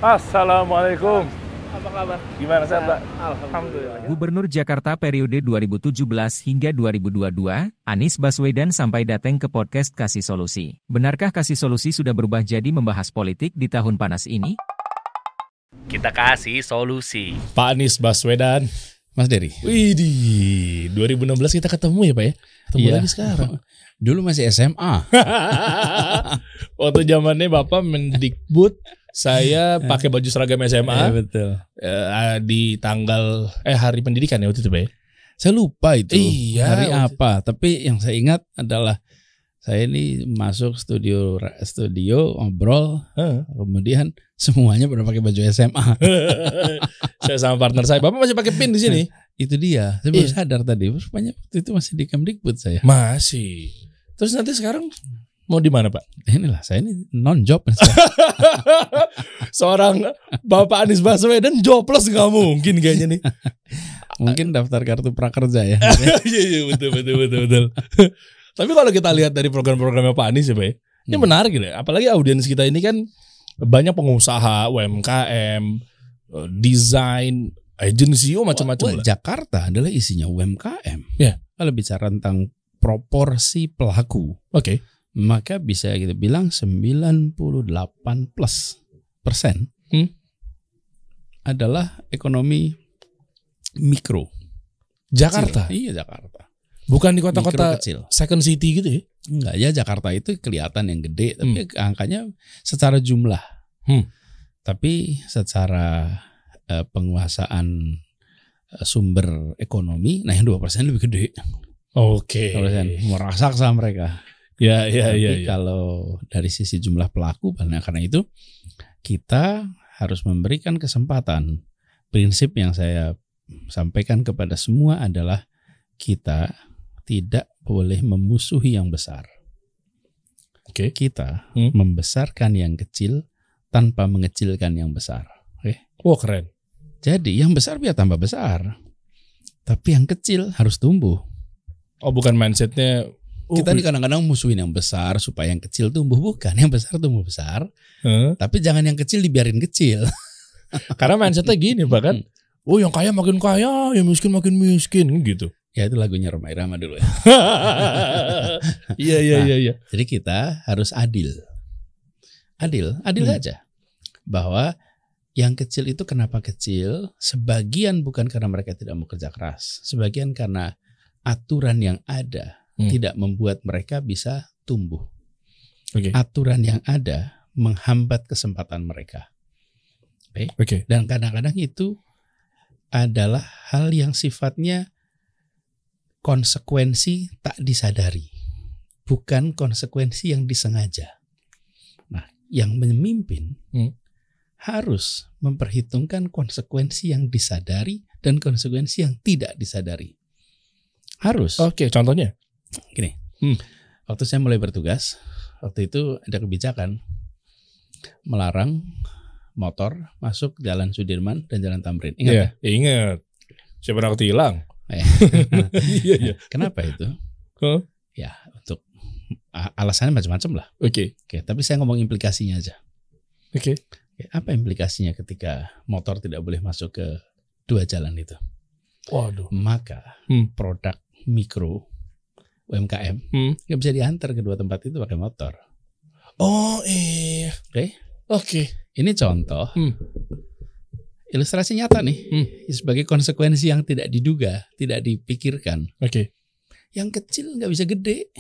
Assalamualaikum. Apa kabar? Gimana sehat, Pak? Alhamdulillah. Gubernur Jakarta periode 2017 hingga 2022, Anies Baswedan sampai datang ke podcast Kasih Solusi. Benarkah Kasih Solusi sudah berubah jadi membahas politik di tahun panas ini? Kita kasih solusi. Pak Anies Baswedan. Mas Dery. Widih, 2016 kita ketemu ya, Pak ya? Ketemu Iya. lagi sekarang. Dulu masih SMA. Waktu zamannya Bapak Mendikbud, saya pakai baju seragam SMA. Betul. Di tanggal hari pendidikan ya waktu itu, Pak ya? Saya lupa itu Iya, hari waktu- apa. Tapi yang saya ingat adalah saya ini masuk studio ngobrol, kemudian semuanya pada pakai baju SMA. Saya sama partner saya. Bapak masih pakai pin di sini? Itu dia. Saya baru Iya. sadar tadi. Rupanya waktu itu masih di Kemdikbud saya. Masih. Terus nanti sekarang mau di mana, Pak? Inilah saya ini non job. Seorang Bapak Anies Baswedan jobless nggak mungkin kayaknya nih. Mungkin daftar kartu prakerja ya. Iya, betul. Tapi kalau kita lihat dari program-programnya Pak Anies ya, Pak, ya, ini menarik gitu ya. Apalagi audiens kita ini kan banyak pengusaha, UMKM, desain, agensi, macam-macam lah. Jakarta adalah isinya UMKM. Ya. Kalau bicara tentang proporsi pelaku, Oke. maka bisa kita bilang 98% adalah ekonomi mikro. Jakarta. Kecil. Iya, Jakarta. Bukan di Mikro kota-kota kecil. second city gitu ya. Enggak, ya Jakarta itu kelihatan yang gede, tapi angkanya secara jumlah. Tapi secara penguasaan sumber ekonomi, nah yang 2% lebih gede. Oke. 2% meraksasa mereka. Ya. Tapi kalau dari sisi jumlah pelaku, karena itu kita harus memberikan kesempatan. Prinsip yang saya sampaikan kepada semua adalah kita tidak boleh memusuhi yang besar. Oke. Kita membesarkan yang kecil tanpa mengecilkan yang besar. Oke. Wah, keren. Jadi yang besar biar tambah besar, tapi yang kecil harus tumbuh. Oh, bukan mindsetnya. Kita ini kadang-kadang musuhin yang besar supaya yang kecil tumbuh, bukan, yang besar tumbuh besar. Tapi jangan yang kecil dibiarin kecil. Karena mindsetnya gini, Pak kan. Oh, yang kaya makin kaya, yang miskin makin miskin gitu. Ya itu lagunya Rhoma Irama dulu ya. Iya. Jadi kita harus adil. Adil saja. Bahwa yang kecil itu kenapa kecil? Sebagian bukan karena mereka tidak mau kerja keras. Sebagian karena aturan yang ada tidak membuat mereka bisa tumbuh. Oke. Aturan yang ada menghambat kesempatan mereka. Oke. Dan kadang-kadang itu adalah hal yang sifatnya konsekuensi tak disadari, bukan konsekuensi yang disengaja. Nah, yang memimpin harus memperhitungkan konsekuensi yang disadari dan konsekuensi yang tidak disadari. Harus. Oke, contohnya? Gini, waktu saya mulai bertugas, waktu itu ada kebijakan melarang motor masuk Jalan Sudirman dan Jalan Tamrin. Ingat ya? Iya, ingat. Siapa pernah hilang? Iya. Kenapa itu? Huh? Ya, untuk alasannya macam-macam lah. Oke. Oke, tapi saya ngomong implikasinya aja. Oke. Apa implikasinya ketika motor tidak boleh masuk ke dua jalan itu? Waduh. Maka produk mikro UMKM nggak bisa diantar ke dua tempat itu pakai motor. Oh iya. Oke. Ini contoh ilustrasi nyata nih sebagai konsekuensi yang tidak diduga, tidak dipikirkan. Oke. Yang kecil nggak bisa gede,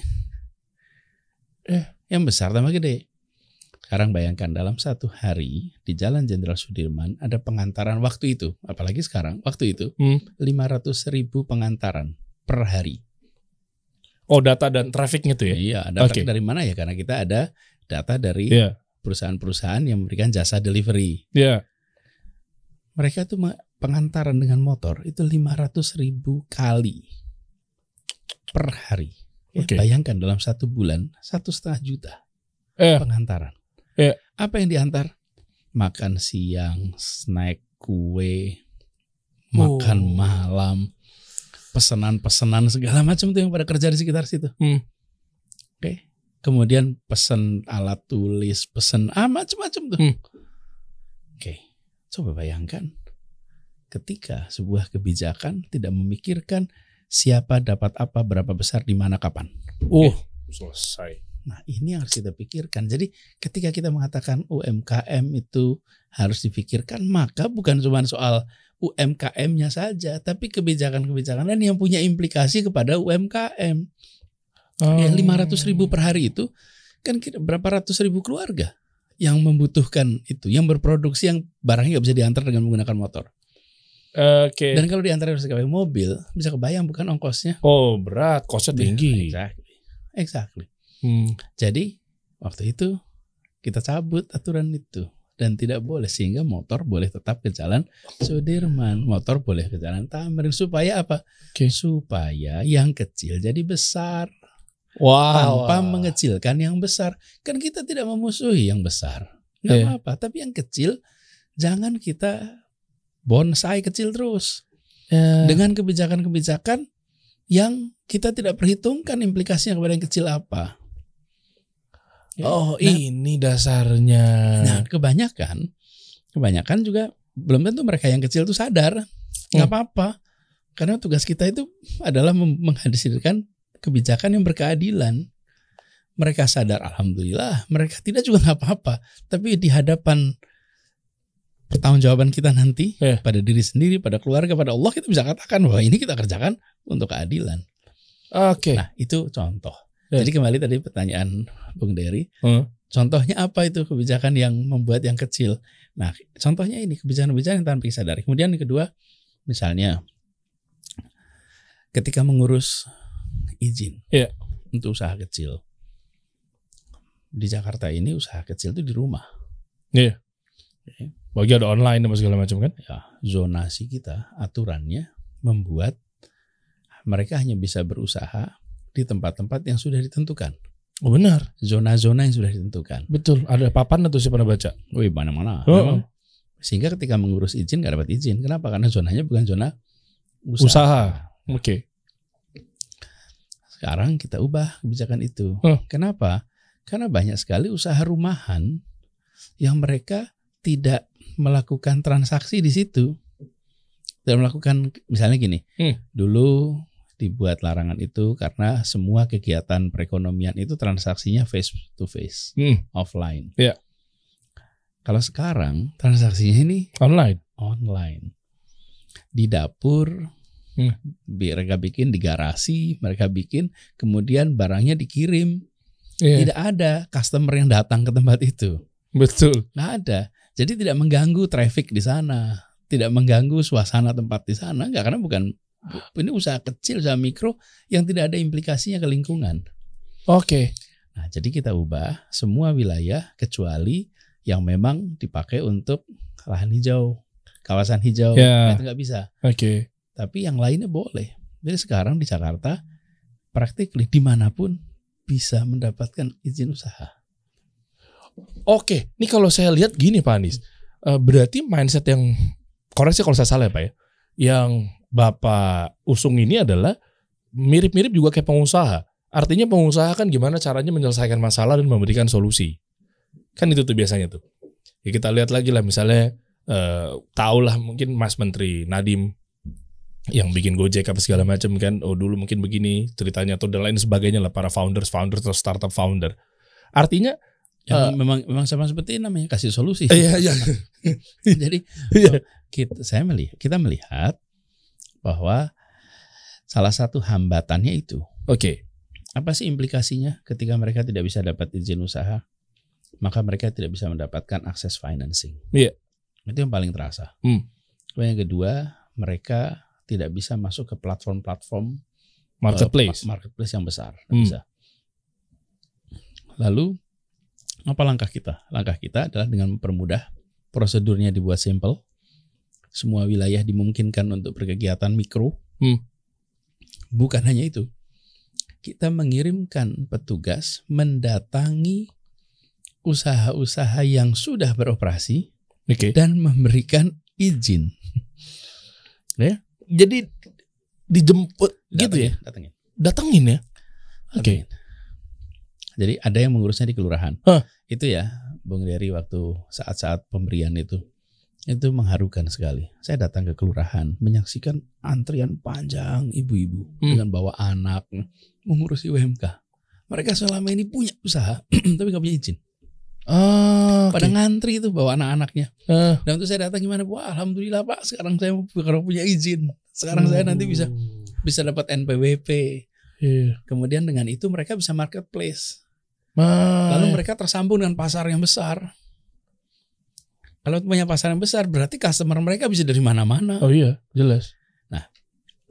yang besar tambah gede. Sekarang bayangkan dalam satu hari di Jalan Jenderal Sudirman ada pengantaran waktu itu, apalagi sekarang waktu itu 500.000 pengantaran per hari. Oh, data dan trafficnya tuh ya? Iya, data dari mana ya? Karena kita ada data dari perusahaan-perusahaan yang memberikan jasa delivery. Iya. Mereka tuh pengantaran dengan motor itu 500.000 kali per hari. Bayangkan dalam satu bulan 1,5 juta pengantaran. Apa yang diantar? Makan siang, snack, kue, makan malam, pesanan-pesanan segala macam tuh yang pada kerja di sekitar situ. Kemudian pesan alat tulis, pesan macam-macam tuh. Coba bayangkan ketika sebuah kebijakan tidak memikirkan siapa dapat apa, berapa besar, di mana, kapan. Selesai. Nah, ini yang harus kita pikirkan. Jadi ketika kita mengatakan UMKM itu harus dipikirkan, maka bukan cuma soal UMKM-nya saja, tapi kebijakan-kebijakan lain yang punya implikasi kepada UMKM. Yang 500.000 per hari itu kan berapa ratus ribu keluarga yang membutuhkan itu, yang berproduksi, yang barangnya nggak bisa diantar dengan menggunakan motor. Oke. Dan kalau diantar harus pakai mobil, bisa kebayang bukan ongkosnya? Oh, berat, kosnya tinggi. Exactly. Jadi waktu itu kita cabut aturan itu dan tidak boleh, sehingga motor boleh tetap ke jalan Sudirman, motor boleh ke jalan Tamrin. Supaya apa? Supaya yang kecil jadi besar. Tanpa mengecilkan yang besar. Kan kita tidak memusuhi yang besar, nggak apa-apa. Tapi yang kecil jangan kita bonsai kecil terus dengan kebijakan-kebijakan yang kita tidak perhitungkan implikasinya kepada yang kecil apa. Ini dasarnya. Nah, kebanyakan juga belum tentu mereka yang kecil itu sadar. Nggak apa-apa, karena tugas kita itu adalah menghadirkan kebijakan yang berkeadilan. Mereka sadar, alhamdulillah. Mereka tidak juga nggak apa-apa. Tapi di hadapan pertanggungjawaban kita nanti pada diri sendiri, pada keluarga, pada Allah, kita bisa katakan bahwa ini kita kerjakan untuk keadilan. Nah, itu contoh. Jadi kembali tadi pertanyaan Bung Dery, contohnya apa itu kebijakan yang membuat yang kecil? Nah, contohnya ini kebijakan-kebijakan yang tanpa disadari. Kemudian yang kedua, misalnya ketika mengurus izin untuk usaha kecil. Di Jakarta ini usaha kecil itu di rumah. Bagi ada online dan segala macam kan? Ya, zonasi kita, aturannya membuat mereka hanya bisa berusaha di tempat-tempat yang sudah ditentukan. Oh, benar. Zona-zona yang sudah ditentukan. Betul. Ada papan atau siapa pernah baca? Wih, mana-mana. Sehingga ketika mengurus izin gak dapat izin. Kenapa? Karena zonanya bukan zona usaha. Oke. Sekarang kita ubah kebijakan itu. Kenapa? Karena banyak sekali usaha rumahan yang mereka tidak melakukan transaksi di situ. Tidak melakukan, misalnya gini, dulu dibuat larangan itu karena semua kegiatan perekonomian itu transaksinya face to face, offline. Kalau sekarang transaksinya ini online. Di dapur, mereka bikin di garasi, mereka bikin, kemudian barangnya dikirim. Tidak ada customer yang datang ke tempat itu. Betul. Nggak ada. Jadi tidak mengganggu traffic di sana, tidak mengganggu suasana tempat di sana, nggak, karena bukan, ini usaha kecil, usaha mikro yang tidak ada implikasinya ke lingkungan. Nah, jadi kita ubah semua wilayah kecuali yang memang dipakai untuk lahan hijau, kawasan hijau, itu nggak bisa. Tapi yang lainnya boleh. Jadi sekarang di Jakarta, praktikly dimanapun bisa mendapatkan izin usaha. Ini kalau saya lihat gini Pak Anies, berarti mindset yang, koreksi kalau saya salah ya Pak ya, yang Bapak usung ini adalah mirip-mirip juga kayak pengusaha. Artinya pengusaha kan gimana caranya menyelesaikan masalah dan memberikan solusi. Kan itu tuh biasanya tuh. Ya kita lihat lagi lah misalnya, tahulah mungkin Mas Menteri Nadiem yang bikin Gojek apa segala macam kan. Dulu mungkin begini ceritanya atau dan lain sebagainya lah, para founder atau startup founder. Artinya memang sama seperti namanya, kasih solusi. Jadi kita melihat bahwa salah satu hambatannya itu. Apa sih implikasinya ketika mereka tidak bisa dapat izin usaha? Maka mereka tidak bisa mendapatkan akses financing. Itu yang paling terasa. Yang kedua, mereka tidak bisa masuk ke platform-platform marketplace yang besar. Bisa. Lalu apa langkah kita? Langkah kita adalah dengan mempermudah, prosedurnya dibuat simple. Semua wilayah dimungkinkan untuk berkegiatan mikro. Bukan hanya itu. Kita mengirimkan petugas mendatangi usaha-usaha yang sudah beroperasi dan memberikan izin. Jadi dijemput gitu ya? Datangin ya? Jadi ada yang mengurusnya di kelurahan. Itu ya, Bung Dery, waktu saat-saat pemberian itu Itu mengharukan sekali. Saya datang ke kelurahan, menyaksikan antrian panjang ibu-ibu dengan bawa anak mengurusi UMK. Mereka selama ini punya usaha, tapi nggak punya izin. Pada ngantri itu bawa anak-anaknya. Dan untuk saya datang gimana? Wah, alhamdulillah Pak, sekarang saya punya izin. Sekarang saya nanti bisa dapat NPWP. Kemudian dengan itu mereka bisa marketplace. Lalu mereka tersambung dengan pasar yang besar. Kalau punya pasar yang besar, berarti customer mereka bisa dari mana-mana. Oh iya, jelas. Nah,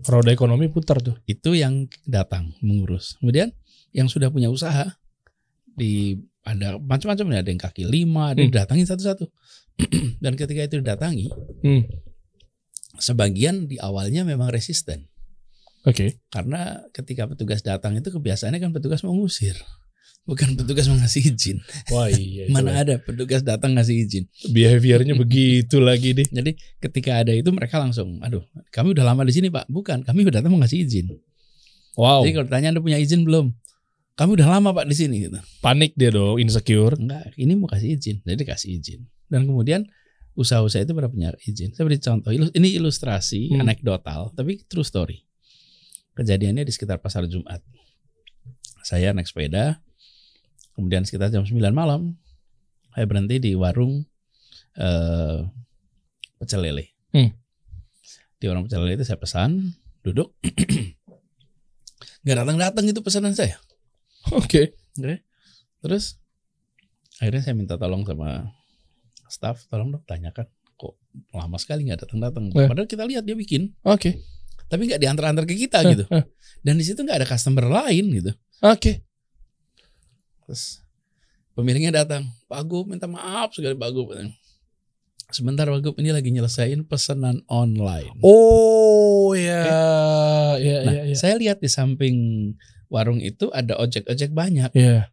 roda ekonomi putar tuh. Itu yang datang mengurus. Kemudian yang sudah punya usaha, ada macam-macam, ada yang kaki lima, ada yang datangin satu-satu. Dan ketika itu didatangi, sebagian di awalnya memang resisten. Oke. Karena ketika petugas datang itu kebiasaannya kan petugas mengusir. Bukan petugas mengasih izin. Wah iya. Mana ada petugas datang ngasih izin. Behaviornya begitu lagi deh. Jadi ketika ada itu mereka langsung, aduh kami udah lama di sini Pak. Bukan, kami udah datang mau ngasih izin. Wow. Jadi kalau ditanya Anda punya izin belum? Kami udah lama Pak di sini gitu. Panik dia dong, insecure. Enggak, ini mau kasih izin. Jadi kasih izin. Dan kemudian usaha-usaha itu pada punya izin. Saya beri contoh, ini ilustrasi anekdotal tapi true story. Kejadiannya di sekitar Pasar Jumat. Saya naik sepeda. Kemudian sekitar jam 9 malam, saya berhenti di warung pecel lele. Di warung pecel lele itu saya pesan, duduk. Gak datang-datang itu pesanan saya. Oke. Terus akhirnya saya minta tolong sama staff, tolong dong tanyakan, kok lama sekali gak datang-datang. Padahal kita lihat dia bikin. Oke. Tapi gak diantar-antar ke kita gitu. Dan di situ gak ada customer lain gitu. Oke. Terus pemiliknya datang, Pak Gub minta maaf sekali Pak Gub. Sebentar Pak Gub, ini lagi nyelesain pesanan online. Oh ya, ya. Saya lihat di samping warung itu ada ojek-ojek banyak. Iya.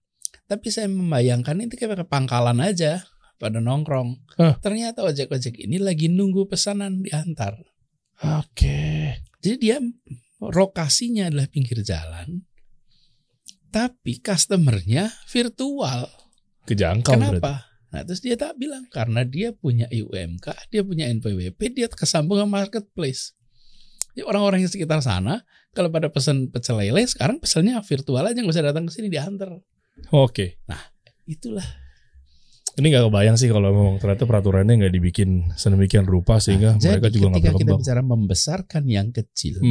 Tapi saya membayangkan itu kayak pangkalan aja pada nongkrong. Ternyata ojek-ojek ini lagi nunggu pesanan diantar. Oke. Jadi dia lokasinya adalah pinggir jalan. Tapi customernya virtual. Kejangkau. Kenapa? Berarti. Nah terus dia tak bilang karena dia punya UMK, dia punya NPWP, dia kesambung sama marketplace. Jadi orang-orang yang sekitar sana kalau pada pesan pecel lele sekarang pesannya virtual aja, nggak usah datang ke sini diantar. Oke. Nah itulah. Ini nggak kebayang sih kalau memang ternyata peraturannya nggak dibikin sedemikian rupa sehingga mereka juga nggak berkembang. Ketika kita bicara membesarkan yang kecil,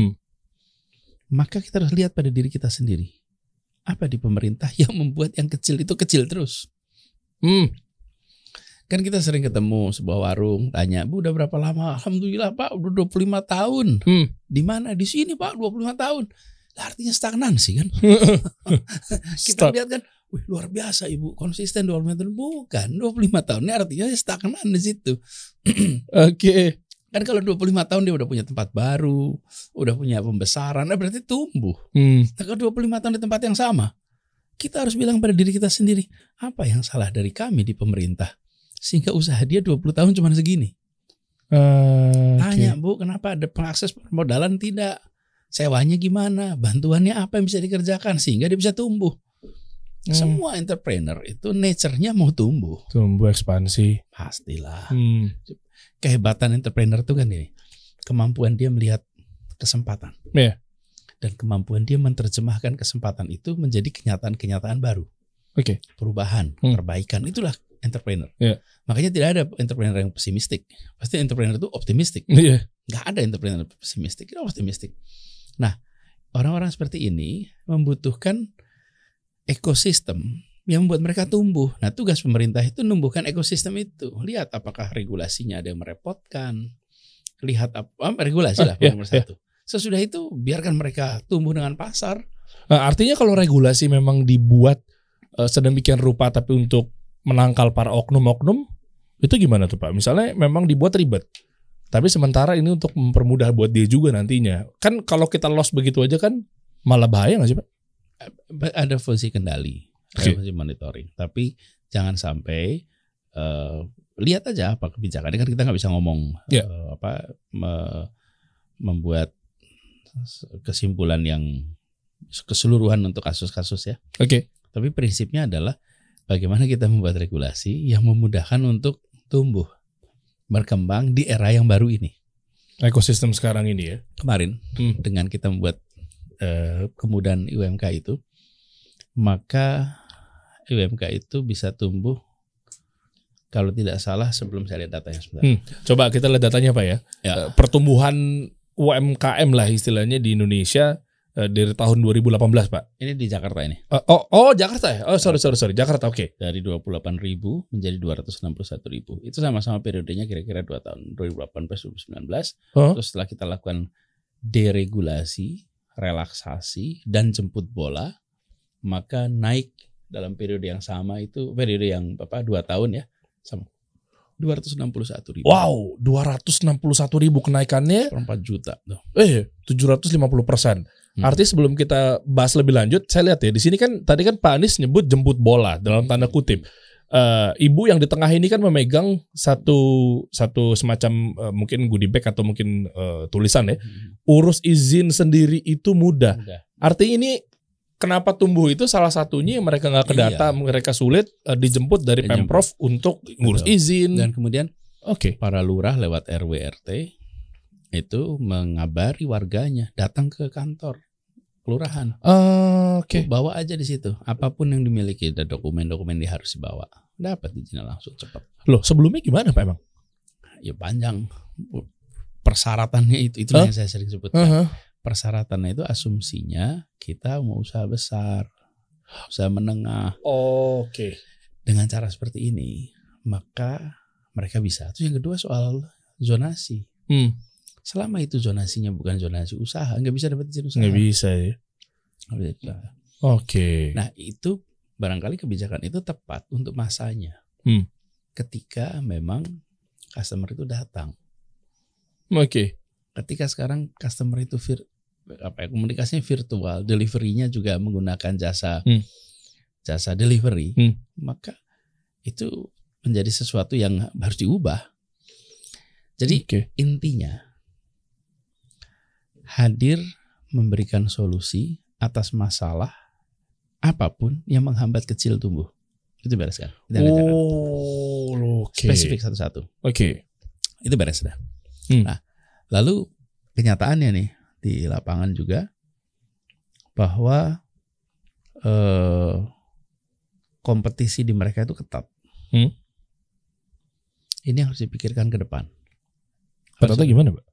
maka kita harus lihat pada diri kita sendiri. Apa di pemerintah yang membuat yang kecil itu kecil terus? Kan kita sering ketemu sebuah warung, tanya, Bu udah berapa lama? Alhamdulillah Pak, udah 25 tahun. Di mana? Di sini Pak, 25 tahun. Lah, artinya stagnan sih kan? Kita lihat kan, wih luar biasa Ibu, konsisten 25 tahun. Bukan, 25 tahun ini artinya stagnan di situ. Oke. Kan kalau 25 tahun dia udah punya tempat baru, udah punya pembesaran, berarti tumbuh. Nah, kalau 25 tahun di tempat yang sama, kita harus bilang pada diri kita sendiri, apa yang salah dari kami di pemerintah? Sehingga usaha dia 20 tahun cuma segini. Tanya Bu, kenapa ada pengakses permodalan? Tidak. Sewanya gimana? Bantuannya apa yang bisa dikerjakan? Sehingga dia bisa tumbuh. Semua entrepreneur itu nature-nya mau tumbuh. Tumbuh ekspansi. Pastilah. Kehebatan entrepreneur itu kan ini, kemampuan dia melihat kesempatan, dan kemampuan dia menerjemahkan kesempatan itu menjadi kenyataan-kenyataan baru, perubahan, perbaikan, itulah entrepreneur. Makanya tidak ada entrepreneur yang pesimistik, pasti entrepreneur itu optimistik. Nggak ada entrepreneur pesimistik, itu optimistik. Nah, orang-orang seperti ini membutuhkan ekosistem yang membuat mereka tumbuh. Nah, tugas pemerintah itu numbuhkan ekosistem itu. Lihat apakah regulasinya ada yang merepotkan. Lihat apa regulasi lah nomor satu. Sesudah itu biarkan mereka tumbuh dengan pasar. Nah, artinya kalau regulasi memang dibuat sedemikian rupa tapi untuk menangkal para oknum-oknum, itu gimana tuh Pak? Misalnya memang dibuat ribet, tapi sementara ini untuk mempermudah buat dia juga nantinya. Kan kalau kita loss begitu aja kan malah bahaya nggak sih Pak? Ada fungsi kendali. Fungsi monitoring, tapi jangan sampai lihat aja apa kebijakannya, kan kita nggak bisa ngomong membuat kesimpulan yang keseluruhan untuk kasus-kasus ya. Tapi prinsipnya adalah bagaimana kita membuat regulasi yang memudahkan untuk tumbuh. berkembang di era yang baru ini. Ekosistem sekarang ini ya. Kemarin dengan kita membuat kemudahan UMK itu, maka UMK itu bisa tumbuh kalau tidak salah sebelum saya lihat datanya sebentar. Coba kita lihat datanya Pak ya. Pertumbuhan UMKM lah istilahnya di Indonesia dari tahun 2018 Pak. Ini di Jakarta ini. Jakarta ya. Oh sorry Jakarta, oke. Dari 28.000 menjadi 261.000. Itu sama-sama periodenya kira-kira 2 tahun, 2018-2019. Terus setelah kita lakukan deregulasi, relaksasi dan jemput bola, maka naik dalam periode yang sama itu periode yang 2 tahun ya, sama 261.000. Wow, 261.000 kenaikannya 4 juta tuh. 750%. Artinya sebelum kita bahas lebih lanjut, saya lihat ya di sini kan tadi kan Pak Anies nyebut jemput bola dalam tanda kutip. Ibu yang di tengah ini kan memegang satu semacam mungkin goodie bag atau mungkin tulisan ya. Urus izin sendiri itu mudah. Artinya ini kenapa tumbuh itu salah satunya mereka nggak kedata, mereka sulit dijemput dari Pemprov untuk ngurus izin. Dan kemudian para lurah lewat RW RT itu mengabari warganya datang ke kantor kelurahan. Bawa aja di situ apapun yang dimiliki, ada dokumen-dokumen dia harus dibawa, dapat izinnya langsung cepat. Loh sebelumnya gimana Pak emang? Ya panjang persyaratannya itu yang saya sering sebutkan. Persyaratannya itu asumsinya kita mau usaha besar, usaha menengah. Dengan cara seperti ini maka mereka bisa. Terus yang kedua soal zonasi. Selama itu zonasinya bukan zonasi usaha, nggak bisa dapat izin usaha. Nggak bisa ya. Nah itu barangkali kebijakan itu tepat untuk masanya. Ketika memang customer itu datang. Ketika sekarang customer itu komunikasinya virtual, deliverynya juga menggunakan jasa delivery, maka itu menjadi sesuatu yang harus diubah. Jadi intinya hadir memberikan solusi atas masalah apapun yang menghambat kecil tumbuh. Itu beres kan? Spesifik satu-satu. Itu beres sudah. Nah, lalu kenyataannya nih di lapangan juga bahwa kompetisi di mereka itu ketat. Ini harus dipikirkan ke depan. Ketatnya gimana Pak?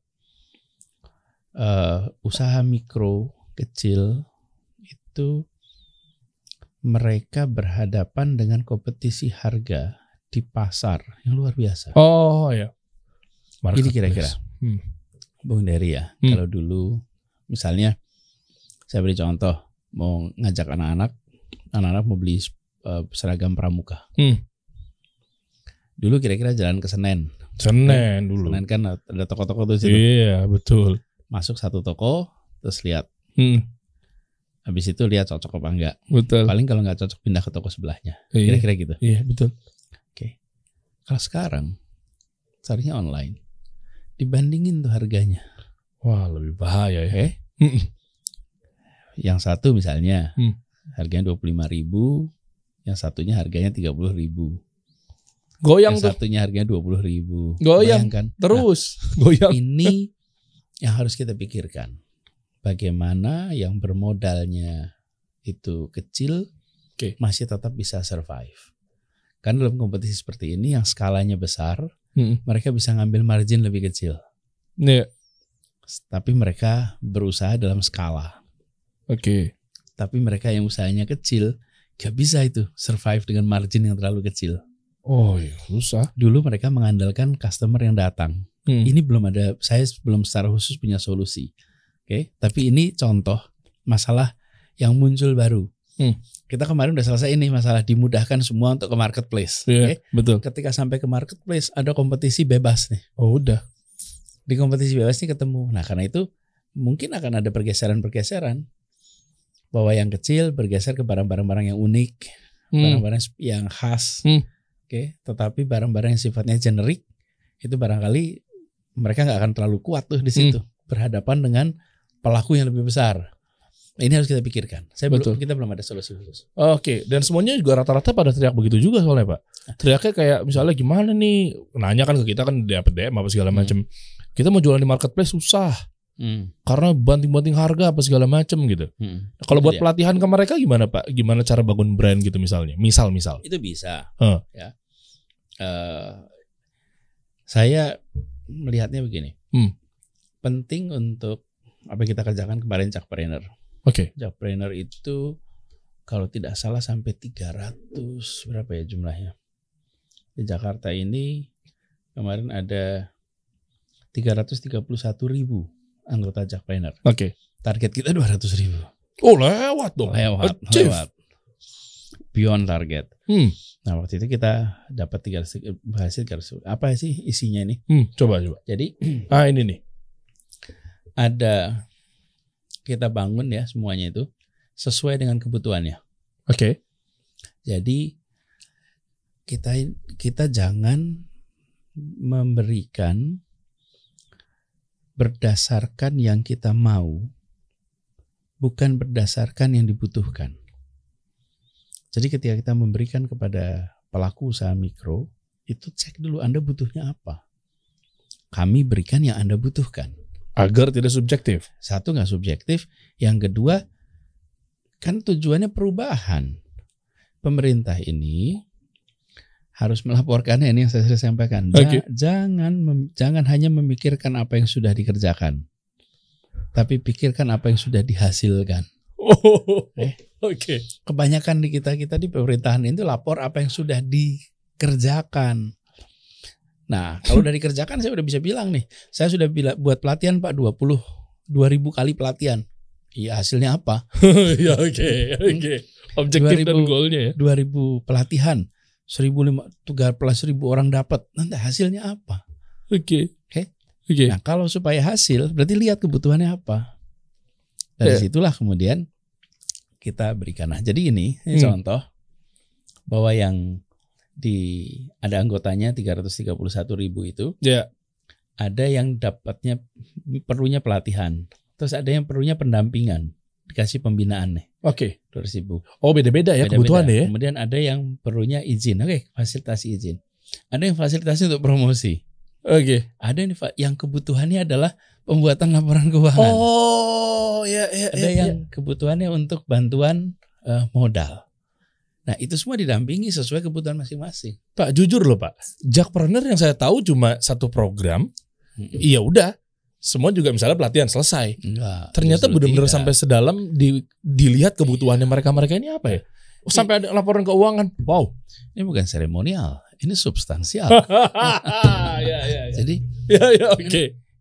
Usaha mikro kecil itu mereka berhadapan dengan kompetisi harga di pasar yang luar biasa. Ini kira-kira Bung Dery ya, kalau dulu misalnya saya beri contoh, mau ngajak anak-anak mau beli seragam pramuka. Dulu kira-kira jalan ke Senen dulu. Senen kan ada toko-toko tuh situ. Iya betul. Masuk satu toko terus lihat. Habis itu lihat cocok apa enggak. Betul. Paling kalau enggak cocok pindah ke toko sebelahnya. Kira-kira gitu. Iya betul. Kalau sekarang carinya online. Dibandingin tuh harganya. Wah lebih bahaya ya. Yang satu misalnya harganya 25.000, yang satunya harganya 30.000. Goyang yang tuh. Satunya harganya 20.000. Goyang kan? terus. Goyang. Ini yang harus kita pikirkan. Bagaimana yang bermodalnya itu kecil masih tetap bisa survive. Kan dalam kompetisi seperti ini yang skalanya besar, mereka bisa ngambil margin lebih kecil. Tapi mereka berusaha dalam skala. Tapi mereka yang usahanya kecil gak bisa itu survive dengan margin yang terlalu kecil. Susah. Dulu mereka mengandalkan customer yang datang. Ini belum ada, saya belum secara khusus punya solusi. Tapi ini contoh masalah yang muncul baru. Kita kemarin udah selesai ini masalah dimudahkan semua untuk ke marketplace. Betul. Ketika sampai ke marketplace ada kompetisi bebas nih. Udah. Di kompetisi bebas ini ketemu. Nah karena itu mungkin akan ada pergeseran-pergeseran. Bahwa yang kecil bergeser ke barang-barang yang unik. Barang-barang yang khas. Tetapi barang-barang yang sifatnya generik itu barangkali mereka nggak akan terlalu kuat tuh di situ. Berhadapan dengan pelaku yang lebih besar. Ini harus kita pikirkan. Kita belum ada solusi khusus. Oke, dan semuanya juga rata-rata pada teriak begitu juga soalnya Pak. Teriaknya kayak misalnya gimana nih, nanya kan ke kita kan dapat DM apa segala macam. Kita mau jualan di marketplace susah. Karena banting-banting harga apa segala macam gitu. Kalau buat pelatihan ke mereka gimana Pak? Gimana cara bangun brand gitu misalnya? Misal. Itu bisa. Ya. Saya melihatnya begini. Penting untuk apa yang kita kerjakan kemarin Jakpreneur. Oke. Jakpreneur itu kalau tidak salah sampai 300 berapa ya jumlahnya. Di Jakarta ini kemarin ada 331.000 anggota Jakpreneur. Oke. Target kita 200.000. Oh lewat dong. Lewat. Beyond target. Nah waktu itu kita dapat 300 apa sih isinya ini? Coba. Jadi ini nih. Ada kita bangun ya semuanya itu sesuai dengan kebutuhannya. Oke. Jadi kita jangan memberikan berdasarkan yang kita mau, bukan berdasarkan yang dibutuhkan. Jadi ketika kita memberikan kepada pelaku usaha mikro, itu cek dulu Anda butuhnya apa. Kami berikan yang Anda butuhkan. Agar tidak subjektif. Satu, nggak subjektif. Yang kedua, kan tujuannya perubahan. Pemerintah ini harus melaporkannya, ini yang saya sampaikan. Jangan hanya memikirkan apa yang sudah dikerjakan, tapi pikirkan apa yang sudah dihasilkan. Kebanyakan di kita di pemerintahan itu lapor apa yang sudah dikerjakan. Nah, kalau udah dikerjakan saya udah bisa bilang nih, saya sudah buat pelatihan Pak 2.000 kali pelatihan. Iya, hasilnya apa? Ya oke. Objektif dan goalnya ya. 2.000 pelatihan, 1.500 orang dapat. Nanti hasilnya apa? Oke. Nah, kalau supaya hasil berarti lihat kebutuhannya apa. Dari situlah kemudian kita berikan. Nah, jadi ini contoh bahwa yang ada anggotanya 331.000 itu, ada yang perlunya pelatihan, terus ada yang perlunya pendampingan, dikasih pembinaan nih. 200.000. Oh beda-beda ya kebutuhannya ya. Kemudian ada yang perlunya izin, fasilitasi izin. Ada yang fasilitasi untuk promosi. Ada yang kebutuhannya adalah pembuatan laporan keuangan. Ada yang kebutuhannya untuk bantuan modal. Nah itu semua didampingi sesuai kebutuhan masing-masing. Pak jujur loh Pak, Jakpreneur yang saya tahu cuma satu program. Iya udah, semua juga misalnya pelatihan selesai. Ternyata benar-benar sampai sedalam dilihat kebutuhannya mereka ini apa ya? Sampai ada laporan keuangan. Wow, ini bukan seremonial, ini substansial. Jadi,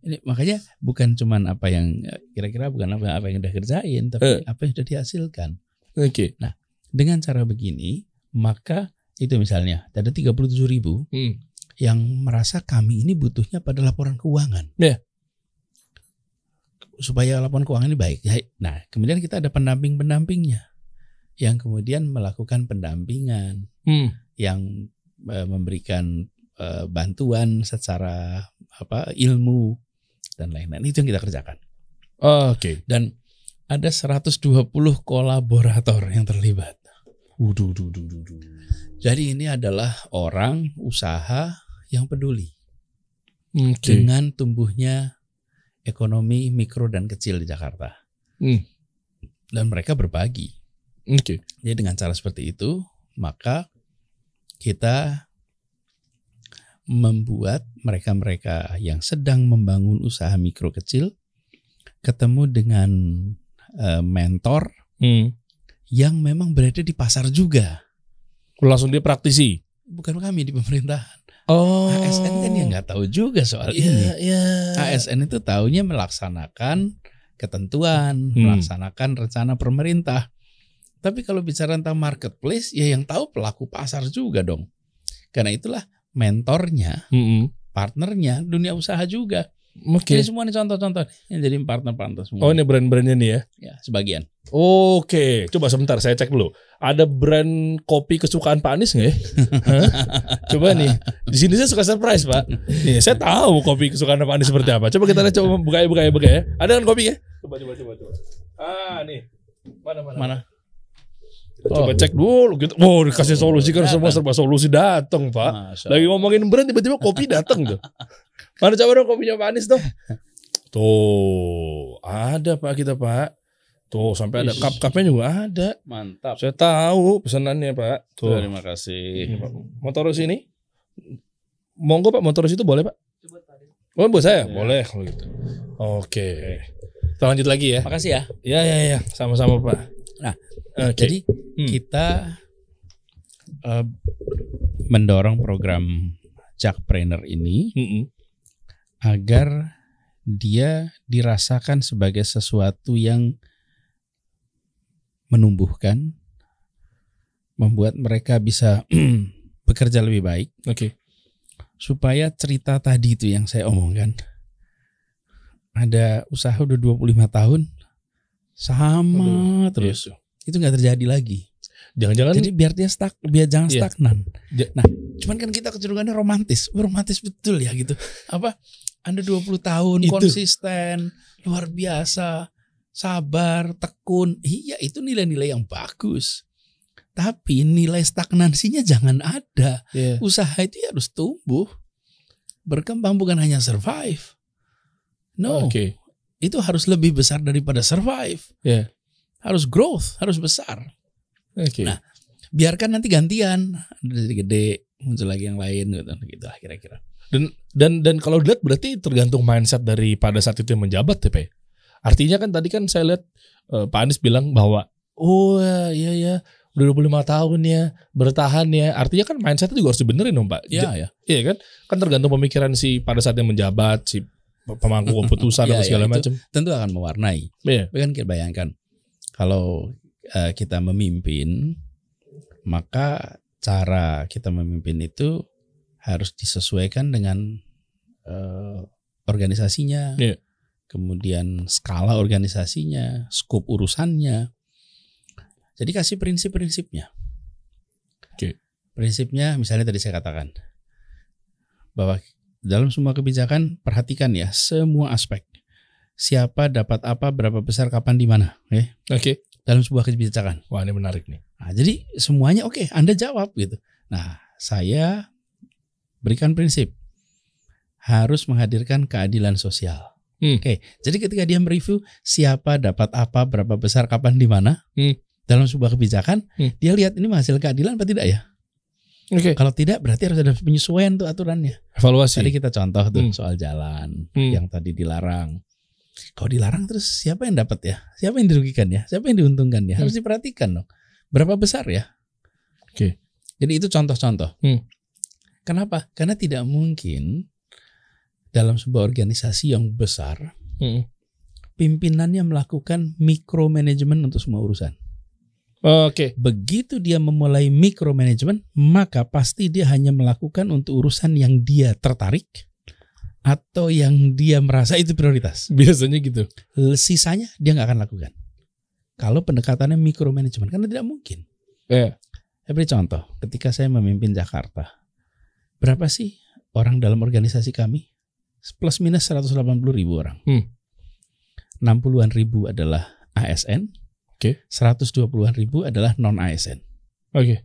ini makanya bukan cuman apa yang kira-kira bukan apa yang udah kerjain, tapi apa yang sudah dihasilkan. Nah. Dengan cara begini, maka itu misalnya ada 37.000 yang merasa kami ini butuhnya pada laporan keuangan. Supaya laporan keuangan ini baik. Nah, kemudian kita ada pendampingnya yang kemudian melakukan pendampingan, yang memberikan bantuan secara ilmu dan lain-lain. Itu yang kita kerjakan. Dan ada 120 kolaborator yang terlibat. Jadi ini adalah orang usaha yang peduli dengan tumbuhnya ekonomi mikro dan kecil di Jakarta. Dan mereka berbagi. Jadi dengan cara seperti itu, maka kita membuat mereka-mereka yang sedang membangun usaha mikro kecil ketemu dengan mentor yang memang berada di pasar juga. Langsung dia praktisi. Bukan kami di pemerintahan. ASN kan ya nggak tahu juga soal ini. ASN itu taunya melaksanakan ketentuan, melaksanakan rencana pemerintah. Tapi kalau bicara tentang marketplace, ya yang tahu pelaku pasar juga dong. Karena itulah mentornya, partnernya dunia usaha juga. Ini semua nih contoh-contoh yang jadi partner semua. Ini brand-brandnya nih ya? Ya, sebagian. Coba sebentar saya cek dulu. Ada brand kopi kesukaan Pak Anies nggak ya? Coba nih, di sini saya suka surprise Pak. Nih, saya tahu kopi kesukaan Pak Anies seperti apa. Coba kita lihat, coba buka ya. Ada kan kopi ya? Coba. Nih. Mana? Coba cek dulu gitu. Oh, dikasih solusi kan semua serba solusi datang, Pak. Masya Lagi Allah. ngomongin brand tiba-tiba kopi datang tuh. Mana coba dong kopinya Pak Anies tuh. Tuh, ada Pak kita, Pak. Tuh, sampai ada cup-cupnya juga ada. Mantap. Saya tahu pesanannya, Pak. Tuh. Terima kasih. Ini, Pak. Motor sini. Monggo Pak, motor situ boleh Pak? Oh, buat saya? Boleh kalau gitu. Oke. Kita lanjut lagi ya. Makasih ya. Ya. Sama-sama Pak. Nah, Oke. jadi kita mendorong program Jakpreneur ini Mm-mm. agar dia dirasakan sebagai sesuatu yang menumbuhkan, membuat mereka bisa bekerja lebih baik, Oke. supaya cerita tadi itu yang saya omongkan, ada usaha udah 25 tahun sama terus, itu nggak terjadi lagi. Jangan-jangan Jadi biar dia biar jangan Iya. stagnan. Ja- Nah, cuman kan kita kecenderungannya romantis. Romantis betul ya gitu. Apa? Anda 20 tahun Itu. konsisten, luar biasa, sabar, tekun. Iya, itu nilai-nilai yang bagus. Tapi nilai stagnansinya jangan ada. Iya. Usaha itu harus tumbuh, berkembang, bukan hanya survive. No, Oke. itu harus lebih besar daripada survive. Iya. Harus growth, harus besar. Oke. Nah, biarkan nanti gantian, jadi gede, muncul lagi yang lain gitu lah kira-kira. Dan kalau dilihat berarti tergantung mindset dari pada saat itu yang menjabat ya Pak. Artinya kan tadi kan saya lihat Pak Anies bilang bahwa oh iya udah 25 tahun ya bertahan ya. Artinya kan mindsetnya juga harus dibenerin dong Pak. Iya. Iya kan? Kan tergantung pemikiran si pada saat yang menjabat, si pemangku keputusan Iya, atau segala itu macam. tentu akan mewarnai. Iya. Kan kita bayangkan kalau kita memimpin, maka cara kita memimpin itu harus disesuaikan dengan organisasinya, Iya. kemudian skala organisasinya, skop urusannya. Jadi kasih prinsip-prinsipnya. Oke. Prinsipnya misalnya tadi saya katakan bahwa dalam semua kebijakan perhatikan ya semua aspek. Siapa dapat apa, berapa besar, kapan, di mana, ya. Oke. Dalam sebuah kebijakan. Wah, ini menarik nih. Nah, jadi semuanya oke, Anda jawab gitu. Nah, saya berikan prinsip harus menghadirkan keadilan sosial. Oke, jadi ketika dia mereview siapa dapat apa, berapa besar, kapan, di mana, dalam sebuah kebijakan, dia lihat ini menghasilkan keadilan apa tidak ya? Oke. Kalau tidak, berarti harus ada penyesuaian tuh aturannya. Evaluasi. Tadi kita contoh tuh soal jalan yang tadi dilarang. Kalau dilarang terus siapa yang dapat ya? Siapa yang dirugikan ya? Siapa yang diuntungkan ya? Harus diperhatikan dong. Berapa besar ya? Oke. Jadi itu contoh-contoh. Kenapa? Karena tidak mungkin dalam sebuah organisasi yang besar pimpinannya melakukan micromanagement untuk semua urusan. Oke. Begitu dia memulai micromanagement, maka pasti dia hanya melakukan untuk urusan yang dia tertarik atau yang dia merasa itu prioritas. Biasanya gitu. Sisanya dia nggak akan lakukan. Kalau pendekatannya micromanagement, karena tidak mungkin. Iya. Saya beri contoh, ketika saya memimpin Jakarta, berapa sih orang dalam organisasi kami? Plus minus 180.000 orang. 60-an ribu adalah ASN. Oke. 120-an ribu adalah non ASN. Oke.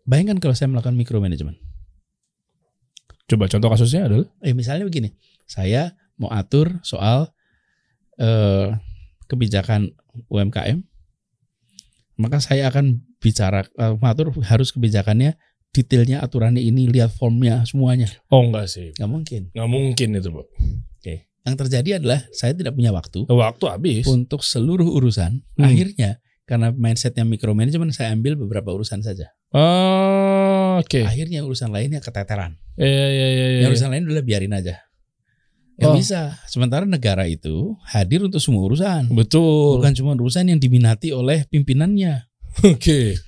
Bayangkan kalau saya melakukan micromanagement. Coba contoh kasusnya adalah Misalnya begini, saya mau atur soal kebijakan UMKM, maka saya akan bicara mengatur harus kebijakannya, detailnya, aturannya ini, lihat formnya semuanya. oh enggak sih. Nggak mungkin. Nggak mungkin itu, Pak. Oke. Yang terjadi adalah saya tidak punya waktu Waktu habis. untuk seluruh urusan. Akhirnya karena mindsetnya micromanagement, saya ambil beberapa urusan saja. Oke. Akhirnya urusan lainnya keteteran. Iya. Yang urusan lain udah biarin aja. Nggak bisa. Sementara negara itu hadir untuk semua urusan. Betul. Bukan cuma urusan yang diminati oleh pimpinannya. Oke.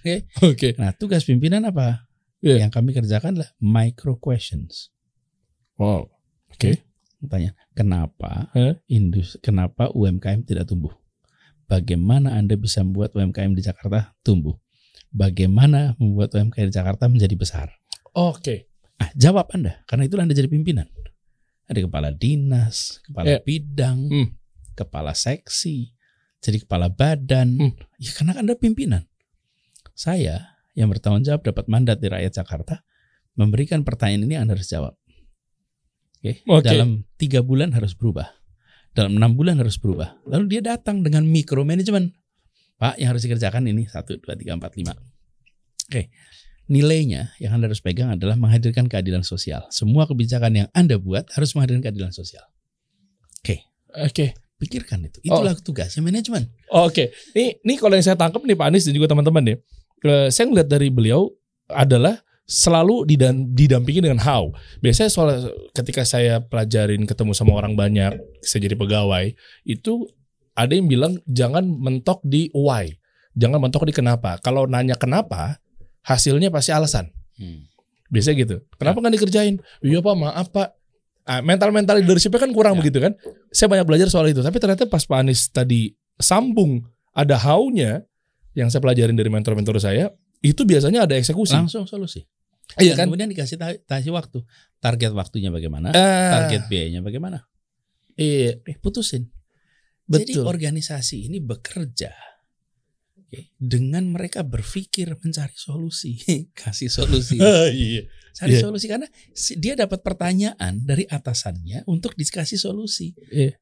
Nah, tugas pimpinan apa? Iya. Yang kami kerjakan adalah micro questions. Wow. Oke. Tanya, kenapa Hah? kenapa UMKM tidak tumbuh? Bagaimana Anda bisa membuat UMKM di Jakarta tumbuh? Bagaimana membuat UMKM di Jakarta menjadi besar? Oke. Jawab Anda, karena itulah Anda jadi pimpinan. Ada kepala dinas, kepala Iya. bidang, kepala seksi. jadi kepala badan. Ya karena Anda pimpinan. Saya yang bertanggung jawab dapat mandat dari rakyat Jakarta, memberikan pertanyaan ini Anda harus jawab. Oke. Dalam 3 bulan harus berubah. Dalam 6 bulan harus berubah. Lalu dia datang dengan micromanagement. Pak, yang harus dikerjakan ini 1, 2, 3, 4, 5. Oke. Nilainya yang Anda harus pegang adalah menghadirkan keadilan sosial. Semua kebijakan yang Anda buat harus menghadirkan keadilan sosial. Oke. Pikirkan itu. Itulah tugasnya manajemen. Oke. Ini kalau yang saya tangkap nih Pak Anies dan juga teman-teman nih. Saya ngeliat dari beliau adalah selalu didampingi dengan how. Biasanya soal ketika saya pelajarin ketemu sama orang banyak, saya jadi pegawai, itu ada yang bilang jangan mentok di why. Jangan mentok di kenapa. Kalau nanya kenapa, hasilnya pasti alasan. Biasanya gitu. Kenapa nggak dikerjain? Iya Pak, maaf Pak. Mental leadership-nya kan kurang begitu kan. Saya banyak belajar soal itu. Tapi ternyata pas Pak Anies tadi sambung ada how-nya yang saya pelajarin dari mentor-mentor saya, itu biasanya ada eksekusi. Langsung solusi. Iya kan? Kemudian dikasih waktu. Target waktunya bagaimana? Target biayanya bagaimana? Iya. Putusin. Betul. Jadi organisasi ini bekerja dengan mereka berpikir mencari solusi. Kasih solusi. Iya. Cari solusi karena dia dapat pertanyaan dari atasannya untuk dikasih solusi. Iya.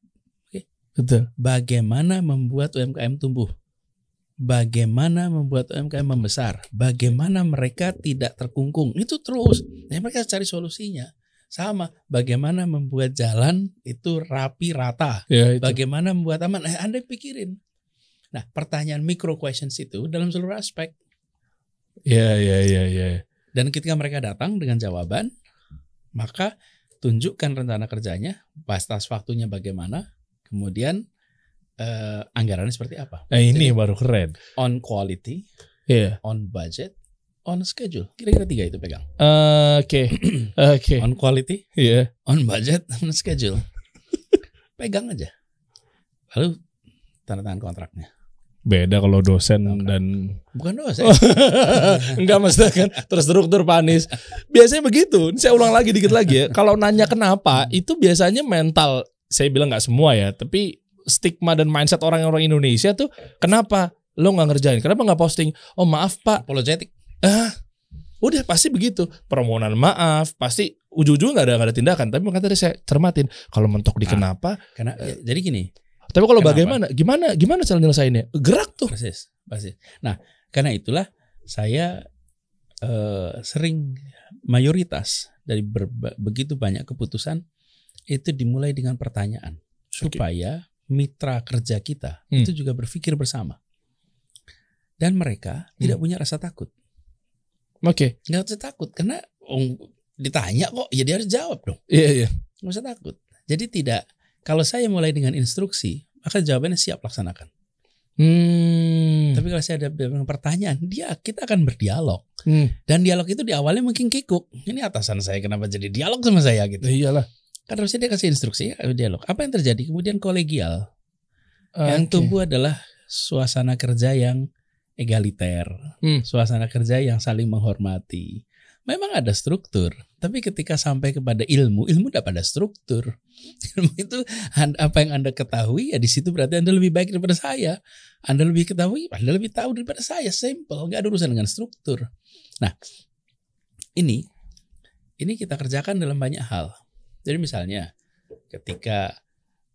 Betul. Bagaimana membuat UMKM tumbuh? Bagaimana membuat UMKM membesar? Bagaimana mereka tidak terkungkung? Itu terus. Nah, mereka cari solusinya. Sama, bagaimana membuat jalan itu rapi rata? Ya, itu. Bagaimana membuat aman? Anda pikirin. Nah, pertanyaan micro questions itu dalam seluruh aspek. Iya. Dan ketika mereka datang dengan jawaban, maka tunjukkan rencana kerjanya, batas waktunya bagaimana, kemudian anggarannya seperti apa. Nah, ini jadi, baru keren. On quality, on budget, on schedule. Kira-kira 3 itu pegang. Oke. On quality, on budget, on schedule. Pegang aja. Lalu tanda tangan kontraknya. Beda kalau dosen dan bukan dosen. enggak maksudnya kan terstruktur Pak Anies. Biasanya begitu. Saya ulang lagi dikit lagi ya. Kalau nanya kenapa, itu biasanya mental. Saya bilang nggak semua ya, tapi stigma dan mindset orang-orang Indonesia tuh kenapa lo nggak ngerjain? Kenapa nggak posting? Oh maaf Pak. Apologetic. Udah pasti begitu. Permohonan maaf pasti ujung-ujung nggak ada tindakan. Tapi makanya tadi saya cermatin kalau mentok di kenapa. Karena jadi gini. Tapi kalau bagaimana? Gimana cara nyelesainnya? Gerak tuh. Persis. Nah, karena itulah saya sering mayoritas dari begitu banyak keputusan itu dimulai dengan pertanyaan supaya mitra kerja kita itu juga berpikir bersama. Dan mereka tidak punya rasa takut. Oke. Nggak usah takut karena ditanya kok, ya dia harus jawab dong. Iya. Nggak usah takut. Jadi tidak. Kalau saya mulai dengan instruksi, maka jawabannya siap laksanakan. Tapi kalau saya ada dengan pertanyaan, kita akan berdialog. Dan dialog itu di awalnya mungkin kikuk. Ini atasan saya kenapa jadi dialog sama saya gitu. Iyalah. Kan harusnya dia kasih instruksi, dialog. Apa yang terjadi? Kemudian kolegial. Yang tumbuh adalah suasana kerja yang egaliter. Suasana kerja yang saling menghormati. Memang ada struktur, tapi ketika sampai kepada ilmu tidak pada struktur. Ilmu itu apa yang Anda ketahui ya di situ berarti Anda lebih baik daripada saya. Anda lebih ketahui, Anda lebih tahu daripada saya. Simple, nggak ada urusan dengan struktur. Nah, ini kita kerjakan dalam banyak hal. Jadi misalnya ketika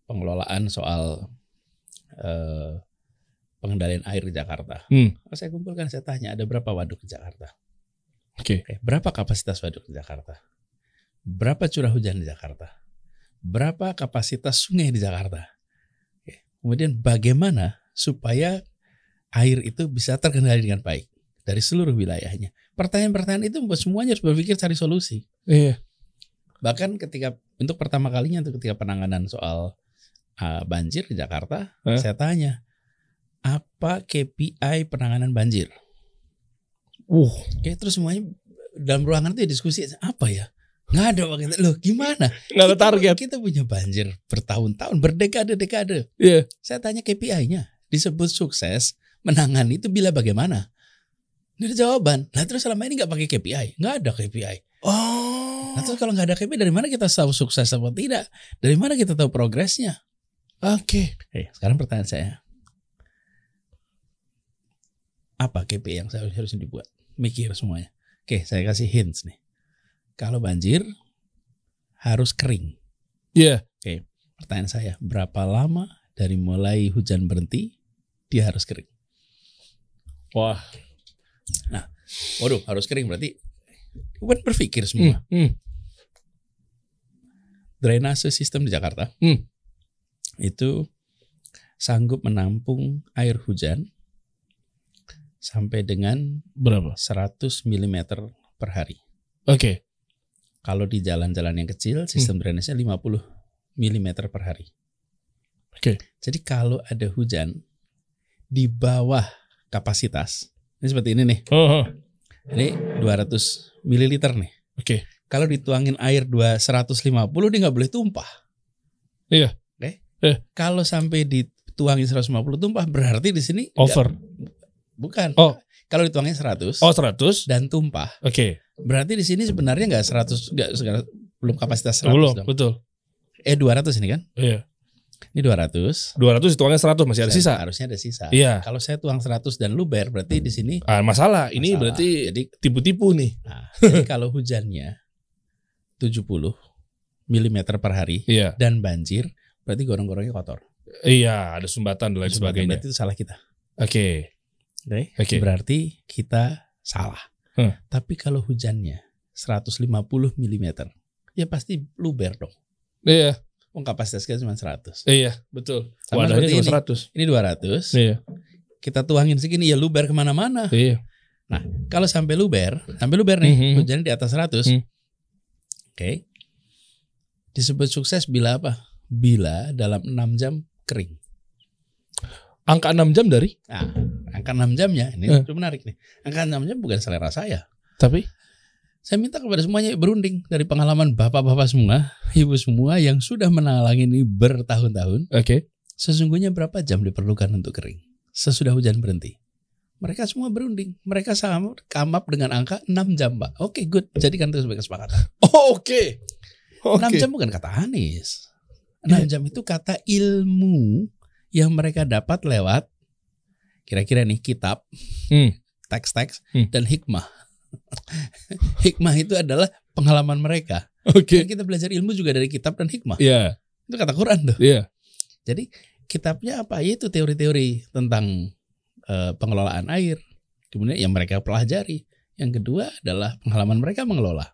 pengelolaan soal pengendalian air di Jakarta, saya kumpulkan, saya tanya ada berapa waduk di Jakarta. Oke. Berapa kapasitas waduk di Jakarta? Berapa curah hujan di Jakarta? Berapa kapasitas sungai di Jakarta? Kemudian bagaimana supaya air itu bisa terkendali dengan baik dari seluruh wilayahnya? Pertanyaan-pertanyaan itu membuat semuanya harus berpikir cari solusi. Iya. Bahkan ketika untuk pertama kalinya ketika penanganan soal banjir di Jakarta, saya tanya, apa KPI penanganan banjir? Oke, terus semuanya dalam ruangan itu ya diskusi apa ya? Nggak ada waktu. Loh gimana? Nggak ada target. Kita punya banjir bertahun-tahun, berdekade-dekade. Iya. Saya tanya KPI-nya, disebut sukses menangani itu bila bagaimana? Ini ada jawaban. Nah terus selama ini nggak pakai KPI, nggak ada KPI. Nah terus kalau nggak ada KPI, dari mana kita tahu sukses atau tidak? Dari mana kita tahu progresnya? Oke. Sekarang pertanyaan saya, apa KPI yang harus dibuat? Mikir semuanya. Oke, saya kasih hints nih. Kalau banjir harus kering. Iya. Oke, pertanyaan saya, berapa lama dari mulai hujan berhenti dia harus kering? Wah. Nah, waduh, harus kering berarti kan berpikir semua. Drainase sistem di Jakarta itu sanggup menampung air hujan sampai dengan Berapa? 100 mm per hari. Oke. Kalau di jalan-jalan yang kecil, sistem drainase 50 mm per hari. Oke. Jadi kalau ada hujan di bawah kapasitas, ini seperti ini nih. Ini 200 ml nih. Oke. Kalau dituangin air 150 dia nggak boleh tumpah. Iya. Oke. Kalau sampai dituangin 150 tumpah berarti di sini over. Bukan. Oh. Kalau dituangin 100. Oh, 100 dan tumpah. Oke. Berarti di sini sebenarnya nggak 100, belum kapasitas 100 Belum, dong. betul. 200 ini kan? Iya. Ini 200. 200 dituangnya 100 masih ada sisa. Harusnya ada sisa. Iya. Kalau saya tuang 100 dan luber berarti di sini Masalah. Ini berarti jadi tipu-tipu nih. Nah, jadi kalau hujannya 70 mm per hari Iya. dan banjir, berarti gorong-gorongnya kotor. Iya, ada sumbatan dan lain sebagainya. Berarti itu salah kita. Oke. Oke. Berarti kita salah. Tapi kalau hujannya 150 mm, ya pasti luber dong. Iya. Kapasitas kita cuma 100. Iya, betul. Sama Wadahnya seperti cuma ini 200. Iya. Kita tuangin segini ya luber kemana-mana. Iya. Nah, kalau sampai luber nih, hujannya di atas 100. Oke. Disebut sukses bila apa? Bila dalam 6 jam kering. Angka 6 jam dari? Nah, angka 6 jamnya ini itu menarik nih. Angka 6 jam bukan selera saya. Tapi saya minta kepada semuanya berunding dari pengalaman bapak-bapak semua, ibu semua yang sudah menalami ini bertahun-tahun. Oke. Sesungguhnya berapa jam diperlukan untuk kering sesudah hujan berhenti? Mereka semua berunding. Mereka sama come up dengan angka 6 jam, Pak. Oke, good. Jadikan itu sebagai kesepakatan. Oh, oke. 6 jam bukan kata Anies. 6 jam itu kata ilmu yang mereka dapat lewat kira-kira nih kitab, teks-teks, dan hikmah. Hikmah itu adalah pengalaman mereka. Oke. Kita belajar ilmu juga dari kitab dan hikmah. Iya. Itu kata Quran tuh. Iya. Jadi kitabnya apa? Yaitu teori-teori tentang pengelolaan air. Kemudian yang mereka pelajari. Yang kedua adalah pengalaman mereka mengelola.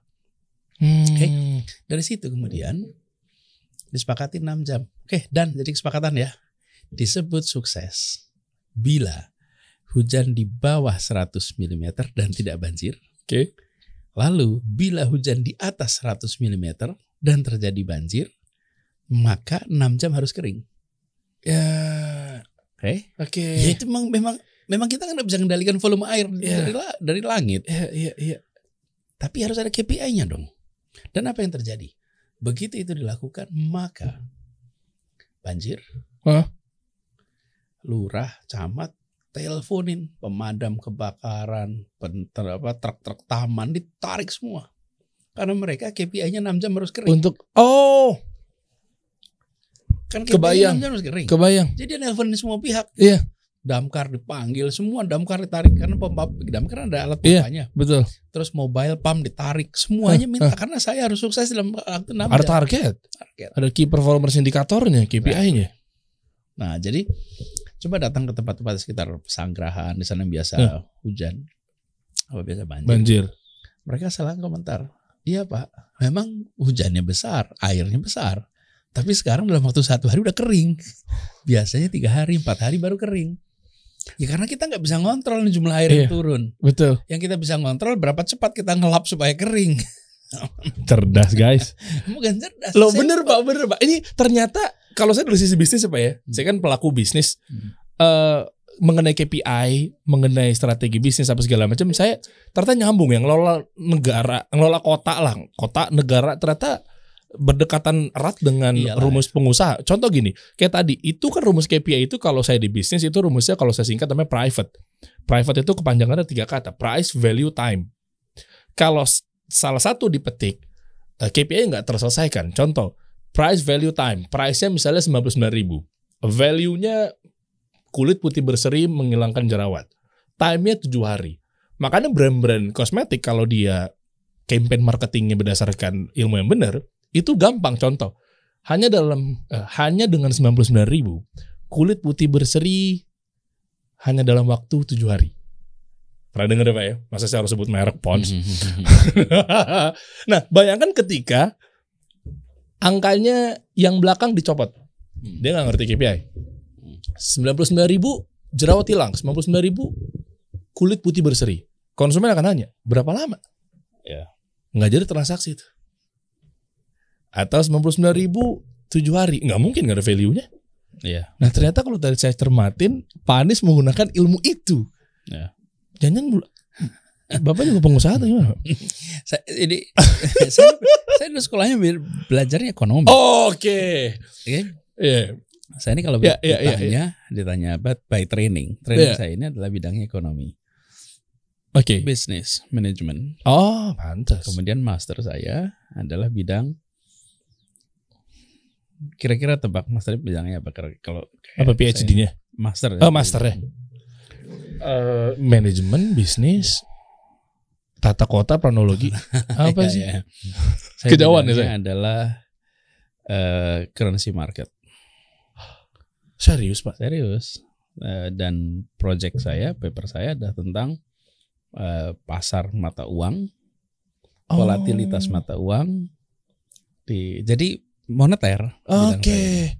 Oke. Dari situ kemudian disepakati 6 jam. Oke, dan jadi kesepakatan ya. Disebut sukses bila hujan di bawah 100 mm dan tidak banjir. Oke. Lalu bila hujan di atas 100 mm dan terjadi banjir, maka 6 jam harus kering. Ya. Oke. Ya itu memang kita kan nggak bisa kendalikan volume air dari langit. Iya. Tapi harus ada KPI-nya dong. Dan apa yang terjadi? Begitu itu dilakukan, maka banjir, lurah, camat, teleponin pemadam kebakaran, truk-truk taman ditarik semua. Karena mereka KPI-nya 6 jam harus kering. Kan kebayang. 6 jam harus kering. Kebayang. Jadi dia nelponin semua pihak. Iya. Damkar dipanggil, semua damkar ditarik karena damkar ada alat pompanya. Iya, betul. Terus mobile pump ditarik, semuanya minta karena saya harus sukses dalam waktu 6 jam. Ada target. Ada key performance indikatornya, KPI-nya. Nah, jadi coba datang ke tempat-tempat sekitar Pesanggerahan, di sana biasa hujan, apa biasa banjir. Mereka salah komentar. Iya Pak, memang hujannya besar, airnya besar. Tapi sekarang dalam waktu 1 hari udah kering. Biasanya 3 hari, 4 hari baru kering. Ya karena kita nggak bisa ngontrol jumlah air yang turun. Betul. Yang kita bisa ngontrol berapa cepat kita ngelap supaya kering. Cerdas guys. Bukan cerdas. Loh bener Pak. Ini ternyata kalau saya dari sisi bisnis Pak ya, saya kan pelaku bisnis. Mengenai KPI, mengenai strategi bisnis apa segala macam, saya ternyata nyambung yang ngelola negara, ngelola kota negara ternyata berdekatan erat dengan rumus pengusaha. Contoh gini, kayak tadi, itu kan rumus KPI itu kalau saya di bisnis itu rumusnya kalau saya singkat namanya private. Private itu kepanjangannya 3 kata, price, value, time. Kalau salah satu dipetik, KPI nggak terselesaikan. Contoh, price, value, time. Price-nya misalnya 99.000. Value-nya kulit putih berseri menghilangkan jerawat. time-nya 7 hari. Makanya brand-brand kosmetik kalau dia campaign marketingnya berdasarkan ilmu yang benar, itu gampang. Contoh, hanya dengan 99.000 kulit putih berseri hanya dalam waktu 7 hari. Pernah dengar ya Pak ya? Masa saya harus sebut merek Pond's? Nah, bayangkan ketika angkanya yang belakang dicopot. Dia nggak ngerti KPI. 99.000 jerawat hilang, 99.000 kulit putih berseri. Konsumen akan nanya, berapa lama? Ya. Nggak jadi transaksi itu. Atau 99.000 7 hari. Nggak mungkin nggak ada value-nya. Iya. Nah ternyata kalau tadi saya cermatin, Pak Anies menggunakan ilmu itu. Ya. Jangan Bapak juga pengusaha atau gimana? Saya dulu sekolahnya belajarnya ekonomi. Oke. Iya. Saya ini kalau ditanya by training saya ini adalah bidangnya ekonomi. Oke. Business management. Oh, pantas. Kemudian master saya adalah bidang, kira-kira tebak master bidangnya apa? Kalau apa PhD-nya? Master. Oh, masternya. Manajemen, bisnis, tata kota, planologi. Apa sih? Ya. Kejauhan ya saya. Adalah currency market. Serius Pak? Serius. Dan project saya, paper saya adalah tentang pasar mata uang, volatilitas mata uang, jadi moneter. Oke.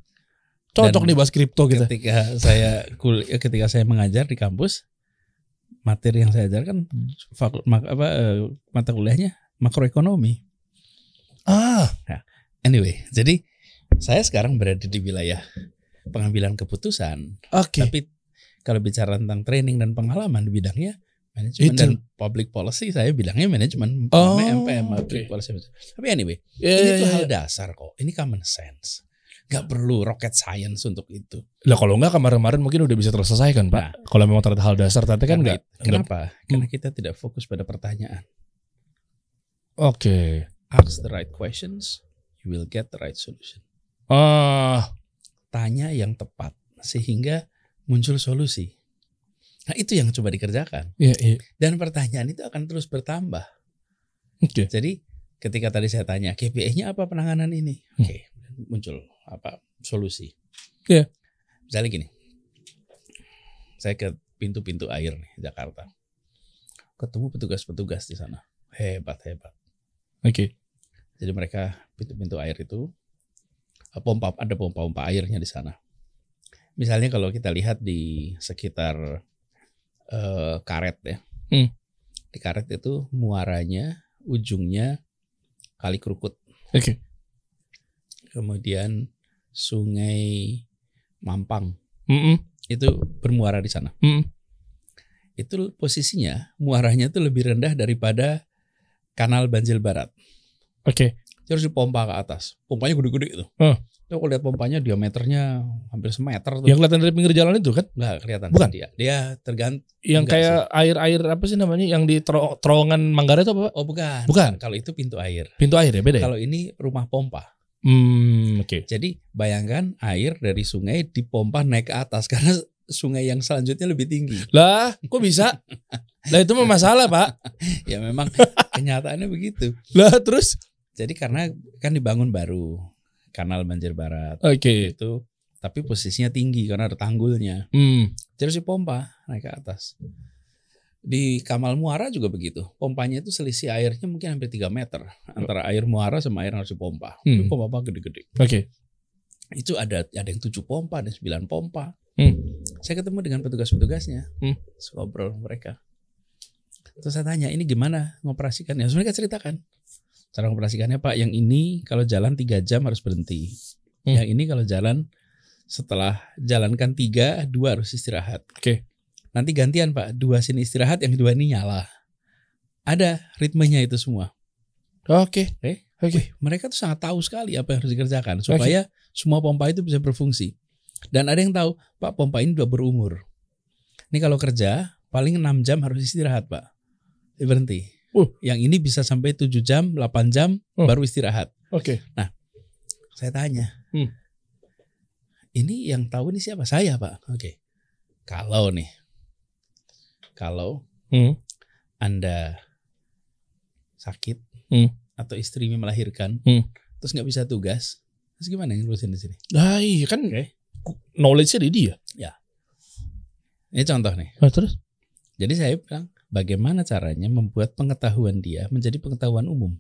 Cocok nih bahas kripto kita. Ketika saya mengajar di kampus, materi yang saya ajarkan mata kuliahnya makroekonomi. Nah, anyway, jadi saya sekarang berada di wilayah pengambilan keputusan. Tapi kalau bicara tentang training dan pengalaman di bidangnya manajemen dan public policy, saya bilangnya manajemen, MPM, public policy. Tapi anyway, ini tuh hal dasar kok. Ini common sense. Gak perlu rocket science untuk itu. Lah kalau enggak kemarin udah bisa terselesaikan Pak. Nah, kalau memang ternyata hal dasar, tapi kan enggak. Kenapa? Karena kita tidak fokus pada pertanyaan. Oke. Ask the right questions, you will get the right solution. Tanya yang tepat sehingga muncul solusi. Nah itu yang coba dikerjakan. Dan pertanyaan itu akan terus bertambah. Jadi ketika tadi saya tanya KPI-nya apa penanganan ini? Muncul apa solusi? Misalnya gini, saya ke pintu-pintu air nih Jakarta, ketemu petugas-petugas di sana, hebat. Jadi mereka pintu-pintu air itu ada pompa airnya di sana. Misalnya kalau kita lihat di sekitar karet ya, di karet itu muaranya, ujungnya Kali Krukut. Kemudian Sungai Mampang itu bermuara di sana. Itu posisinya muaranya itu lebih rendah daripada Kanal Banjir Barat. Terus dipompa ke atas. Pompanya gede-gede itu. Kalau lihat pompanya diameternya hampir semeter tuh. Yang kelihatan dari pinggir jalan itu kan? Enggak kelihatan. Bukan. Dia tergantung. Yang kayak air apa sih namanya? Yang di terowongan Manggarai itu apa Pak? Oh bukan. Kalau itu pintu air. Pintu air ya beda. Kalau ini rumah pompa. Jadi bayangkan air dari sungai dipompa naik ke atas karena sungai yang selanjutnya lebih tinggi. Lah, kok bisa? Lah itu mah masalah Pak. Ya memang kenyataannya begitu. Lah terus? Jadi karena kan dibangun baru Kanal Banjir Barat. Itu tapi posisinya tinggi karena ada tanggulnya. Terus dipompa naik ke atas. Di Kamal Muara juga begitu. Pompanya itu selisih airnya mungkin hampir 3 meter antara air muara sama air yang harus dipompa. Pompa gede-gede. Itu ada yang 7 pompa, ada 9 pompa. Saya ketemu dengan petugas-petugasnya. Ngobrol mereka. Terus saya tanya, ini gimana ngoperasikannya? Terus mereka ceritakan. Cara mengoperasikannya Pak, yang ini kalau jalan 3 jam harus berhenti. Yang ini kalau jalan setelah jalankan 3, 2 harus istirahat. Nanti gantian Pak, 2 sini istirahat, yang 2 ini nyala. Ada ritmenya itu semua. Mereka tuh sangat tahu sekali apa yang harus dikerjakan supaya semua pompa itu bisa berfungsi. Dan ada yang tahu, Pak pompa ini udah berumur. Ini kalau kerja paling 6 jam harus istirahat Pak. Berhenti. Yang ini bisa sampai 7 jam, 8 jam baru istirahat. Nah, saya tanya, ini yang tahu ini siapa? Saya Pak. Kalau nih kalau Anda sakit atau istri melahirkan, terus nggak bisa tugas, terus gimana yang ngurusin di sini? Nah, iya kan knowledge-nya di dia. Ya. Ini contoh nih. Terus? Jadi saya bilang, bagaimana caranya membuat pengetahuan dia menjadi pengetahuan umum,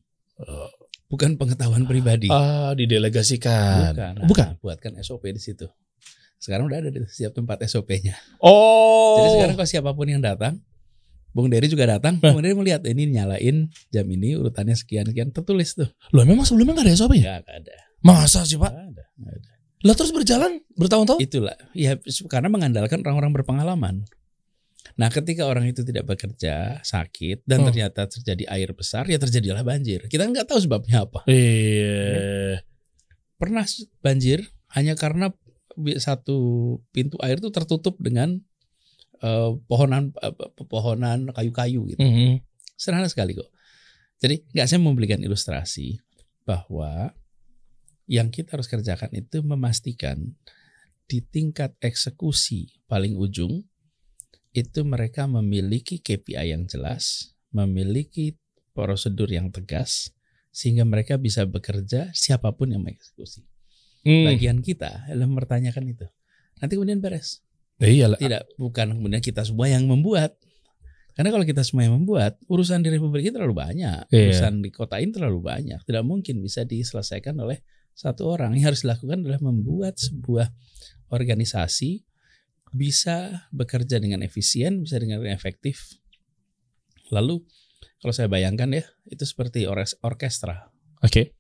bukan pengetahuan pribadi. Didelegasikan. Bukan. Buatkan SOP di situ. Sekarang udah ada di setiap tempat SOP-nya. Oh. Jadi sekarang kalau siapapun yang datang, Bung Dery juga datang, Bung Dery melihat ini nyalain jam ini urutannya sekian tertulis tuh. Loh, memang sebelumnya nggak ada SOP ya? Nggak ada. Masa sih Pak? Nggak ada. Lah terus berjalan bertahun-tahun? Itulah, ya karena mengandalkan orang-orang berpengalaman. Nah, ketika orang itu tidak bekerja, sakit, dan ternyata terjadi air besar, ya terjadilah banjir. Kita nggak tahu sebabnya apa. Iya. Pernah banjir hanya karena satu pintu air itu tertutup dengan pepohonan kayu-kayu gitu. Sederhana sekali kok. Jadi nggak, saya memberikan ilustrasi bahwa yang kita harus kerjakan itu memastikan di tingkat eksekusi paling ujung itu mereka memiliki KPI yang jelas, memiliki prosedur yang tegas, sehingga mereka bisa bekerja siapapun yang mengeksekusi. Bagian kita adalah mempertanyakan itu. Nanti kemudian beres. Iyalah. Tidak, bukan kemudian kita semua yang membuat. Karena kalau kita semua yang membuat, urusan di Republik ini terlalu banyak. Urusan di kota ini terlalu banyak. Tidak mungkin bisa diselesaikan oleh satu orang. Yang harus dilakukan adalah membuat sebuah organisasi bisa bekerja dengan efisien, bisa dengan efektif. Lalu kalau saya bayangkan ya, itu seperti orkestra. Oke.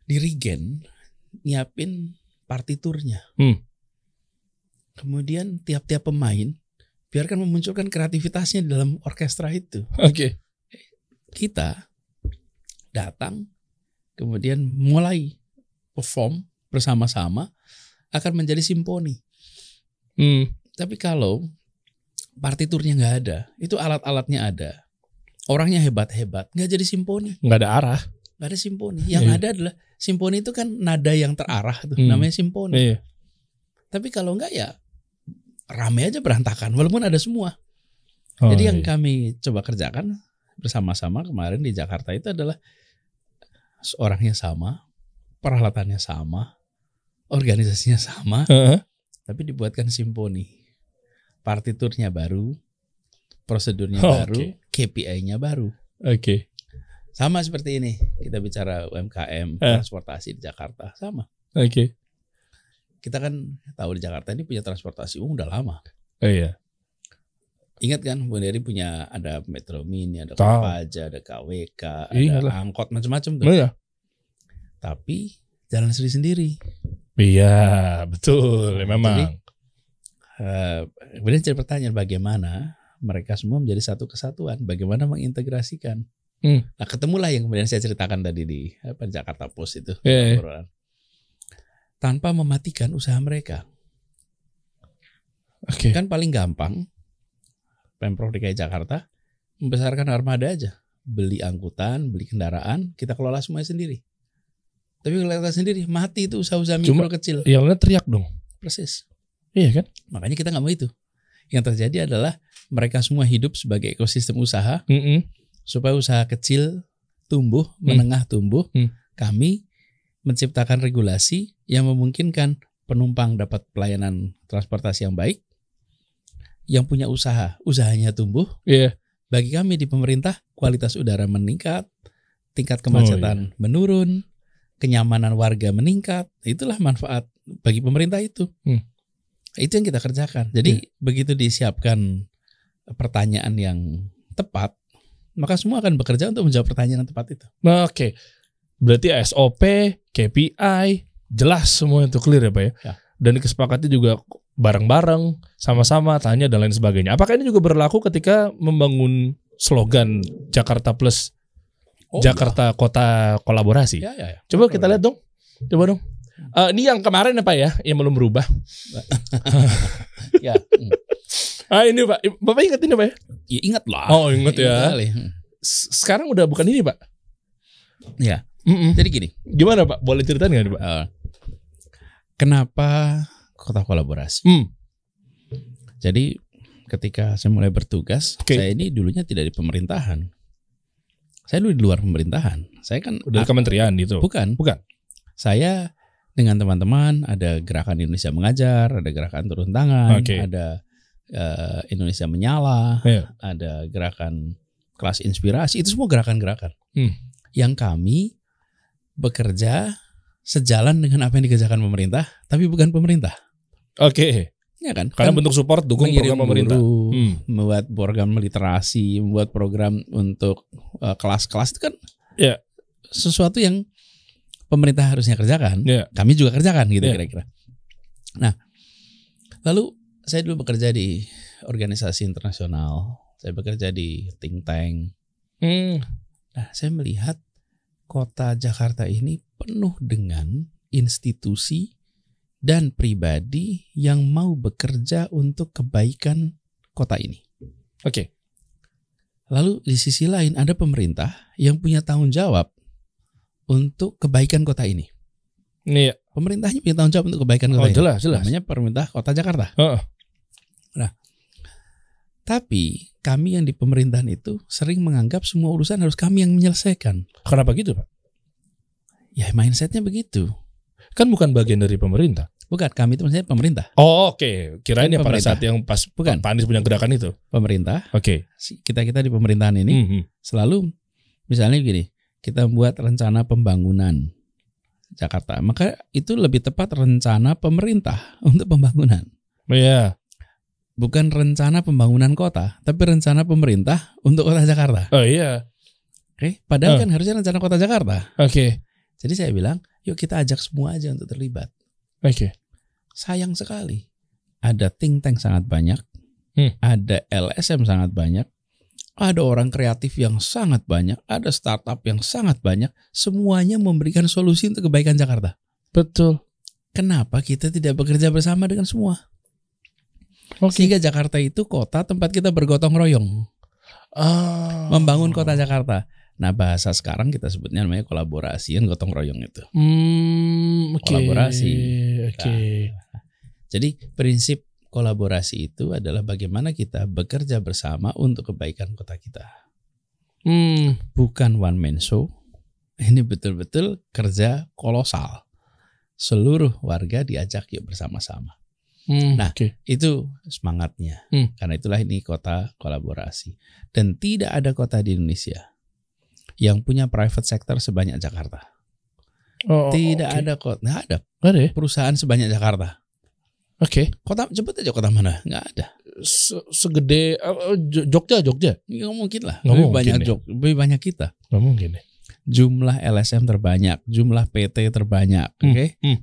Dirigen nyiapin partiturnya. Kemudian tiap-tiap pemain biarkan memunculkan kreativitasnya di dalam orkestra itu. Oke. Kita datang, kemudian mulai perform bersama-sama, akan menjadi simfoni. Tapi kalau partiturnya nggak ada, itu alat-alatnya ada, orangnya hebat-hebat, nggak jadi simfoni. Nggak ada arah. Nggak ada simfoni. Yang ada adalah simfoni itu kan nada yang terarah tuh, namanya simfoni. Tapi kalau enggak ya rame aja berantakan, walaupun ada semua. Jadi yang kami coba kerjakan bersama-sama kemarin di Jakarta itu adalah orangnya sama, peralatannya sama, organisasinya sama, tapi dibuatkan simfoni. Partiturnya baru, prosedurnya baru, KPI-nya baru. Sama seperti ini, kita bicara UMKM, transportasi di Jakarta, sama. Kita kan tahu di Jakarta ini punya transportasi umum udah lama. Ingat kan, Bu Dery punya ada Metro Mini, ada Kopaja, ada KWK, ada angkot macam-macam tuh. Tapi jalan sendiri-sendiri. Iya, betul, memang. Jadi, kemudian jadi pertanyaan bagaimana mereka semua menjadi satu kesatuan, bagaimana mengintegrasikan. Nah, ketemulah yang kemudian saya ceritakan tadi di Jakarta Post itu. Tanpa mematikan usaha mereka. Kan paling gampang Pemprov DKI Jakarta membesarkan armada aja. Beli angkutan, beli kendaraan, kita kelola semuanya sendiri. Tapi kalau kita sendiri, mati itu usaha-usaha mikro kecil. Yang lain teriak dong. Persis. Iya kan? Makanya kita gak mau itu. Yang terjadi adalah mereka semua hidup sebagai ekosistem usaha. Supaya usaha kecil tumbuh, menengah tumbuh. Kami menciptakan regulasi yang memungkinkan penumpang dapat pelayanan transportasi yang baik, yang punya usahanya tumbuh. Bagi kami di pemerintah, kualitas udara meningkat, tingkat kemacetan menurun, kenyamanan warga meningkat. Itulah manfaat bagi pemerintah itu. Itu yang kita kerjakan. Jadi begitu disiapkan pertanyaan yang tepat, maka semua akan bekerja untuk menjawab pertanyaan yang tepat itu. Berarti SOP, KPI, jelas semua itu clear ya Pak ya? Dan kesepakati juga bareng-bareng, sama-sama, tanya dan lain sebagainya. Apakah ini juga berlaku ketika membangun slogan Jakarta Plus, Jakarta Kota Kolaborasi? Coba kita lihat dong. Coba dong. Ini yang kemarin ya Pak ya, yang belum berubah. Ini Pak, Bapak ingat ini Pak ya? Ya ingat lah. Ingat ya. Sekarang udah bukan ini Pak. Jadi gini. Gimana Pak? Boleh ceritain nggak Pak? Kenapa Kota Kolaborasi? Jadi ketika saya mulai bertugas, saya ini dulunya tidak di pemerintahan. Saya dulu di luar pemerintahan. Saya kan Dari kementerian gitu. Bukan. Saya dengan teman-teman ada gerakan Indonesia Mengajar, ada gerakan Turun Tangan, ada Indonesia Menyala, ada gerakan Kelas Inspirasi. Itu semua gerakan-gerakan yang kami bekerja sejalan dengan apa yang dikerjakan pemerintah, tapi bukan pemerintah. Oke. Ya kan? Karena bentuk support dukung program pemerintah. Membuat program literasi, membuat program untuk kelas-kelas itu kan sesuatu yang pemerintah harusnya kerjakan. Kami juga kerjakan gitu kira-kira. Nah, lalu saya dulu bekerja di organisasi internasional, saya bekerja di think tank. Nah, saya melihat kota Jakarta ini penuh dengan institusi dan pribadi yang mau bekerja untuk kebaikan kota ini. Oke. Lalu di sisi lain ada pemerintah yang punya tanggung jawab untuk kebaikan kota ini. Iya. Pemerintahnya punya tanggung jawab untuk kebaikan kota ini. Jelas. Namanya pemerintah kota Jakarta. Nah, tapi kami yang di pemerintahan itu sering menganggap semua urusan harus kami yang menyelesaikan. Kenapa gitu, Pak? Ya mindsetnya begitu. Kan bukan bagian dari pemerintah. Bukan, kami itu maksudnya pemerintah. Oh, oke. Kirain ya pada Pemerintah. saat yang pas Bukan. Pak Anies punya gerakan itu. Pemerintah. Oke. Kita di pemerintahan ini selalu misalnya gini, kita buat rencana pembangunan Jakarta. Maka itu lebih tepat rencana pemerintah untuk pembangunan. Iya. Bukan rencana pembangunan kota, tapi rencana pemerintah untuk kota Jakarta. Oh iya. Oke, padahal kan harusnya rencana kota Jakarta. Oke. Jadi saya bilang, yuk kita ajak semua aja untuk terlibat. Oke. Sayang sekali, ada think tank sangat banyak, ada LSM sangat banyak, ada orang kreatif yang sangat banyak, ada startup yang sangat banyak, semuanya memberikan solusi untuk kebaikan Jakarta. Betul. Kenapa kita tidak bekerja bersama dengan semua? Sehingga Jakarta itu kota tempat kita bergotong royong. Membangun kota Jakarta. Nah, bahasa sekarang kita sebutnya namanya kolaborasi, kan gotong royong itu. Kolaborasi. Nah, jadi prinsip kolaborasi itu adalah bagaimana kita bekerja bersama untuk kebaikan kota kita. Bukan one man show. Ini betul-betul kerja kolosal. Seluruh warga diajak yuk bersama-sama. Nah, itu semangatnya. Karena itulah ini kota kolaborasi. Dan tidak ada kota di Indonesia yang punya private sector sebanyak Jakarta. Tidak ada kota. Nggak ada. Perusahaan sebanyak Jakarta. Kota, sebut aja kota mana? Nggak ada. Segede Jogja. Nggak mungkin lah. Lebih banyak kita. Nggak mungkin deh. Jumlah LSM terbanyak, jumlah PT terbanyak,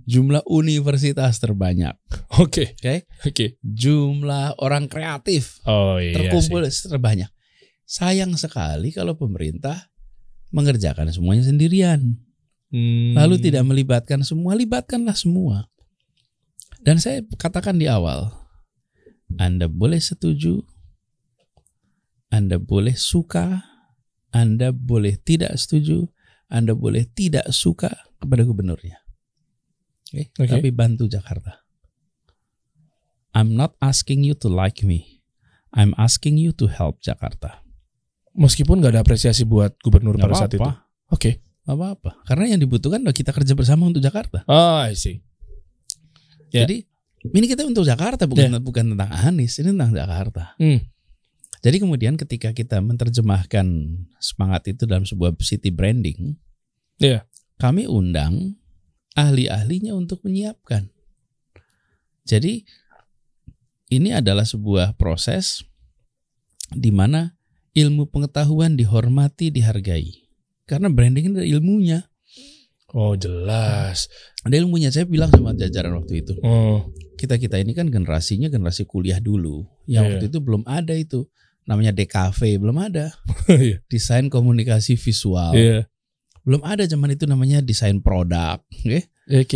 jumlah universitas terbanyak, jumlah orang kreatif terkumpul terbanyak. Sayang sekali kalau pemerintah mengerjakan semuanya sendirian, lalu tidak melibatkan semua. Libatkanlah semua. Dan saya katakan di awal, Anda boleh setuju, Anda boleh suka, Anda boleh tidak setuju, Anda boleh tidak suka kepada gubernurnya. Tapi bantu Jakarta. I'm not asking you to like me. I'm asking you to help Jakarta. Meskipun gak ada apresiasi buat gubernur pada saat itu. Gak apa-apa. Karena yang dibutuhkan adalah kita kerja bersama untuk Jakarta. I see. Jadi ini kita untuk Jakarta, bukan tentang Anies. Ini tentang Jakarta. Jadi kemudian ketika kita menerjemahkan semangat itu dalam sebuah city branding, kami undang ahli-ahlinya untuk menyiapkan. Jadi ini adalah sebuah proses di mana ilmu pengetahuan dihormati, dihargai. Karena branding ini ada ilmunya. Oh jelas. Ada ilmunya. Saya bilang sama jajaran waktu itu. Kita ini kan generasinya generasi kuliah dulu. Yang waktu itu belum ada itu. Namanya DKV, belum ada. Desain komunikasi visual. Belum ada zaman itu namanya desain produk.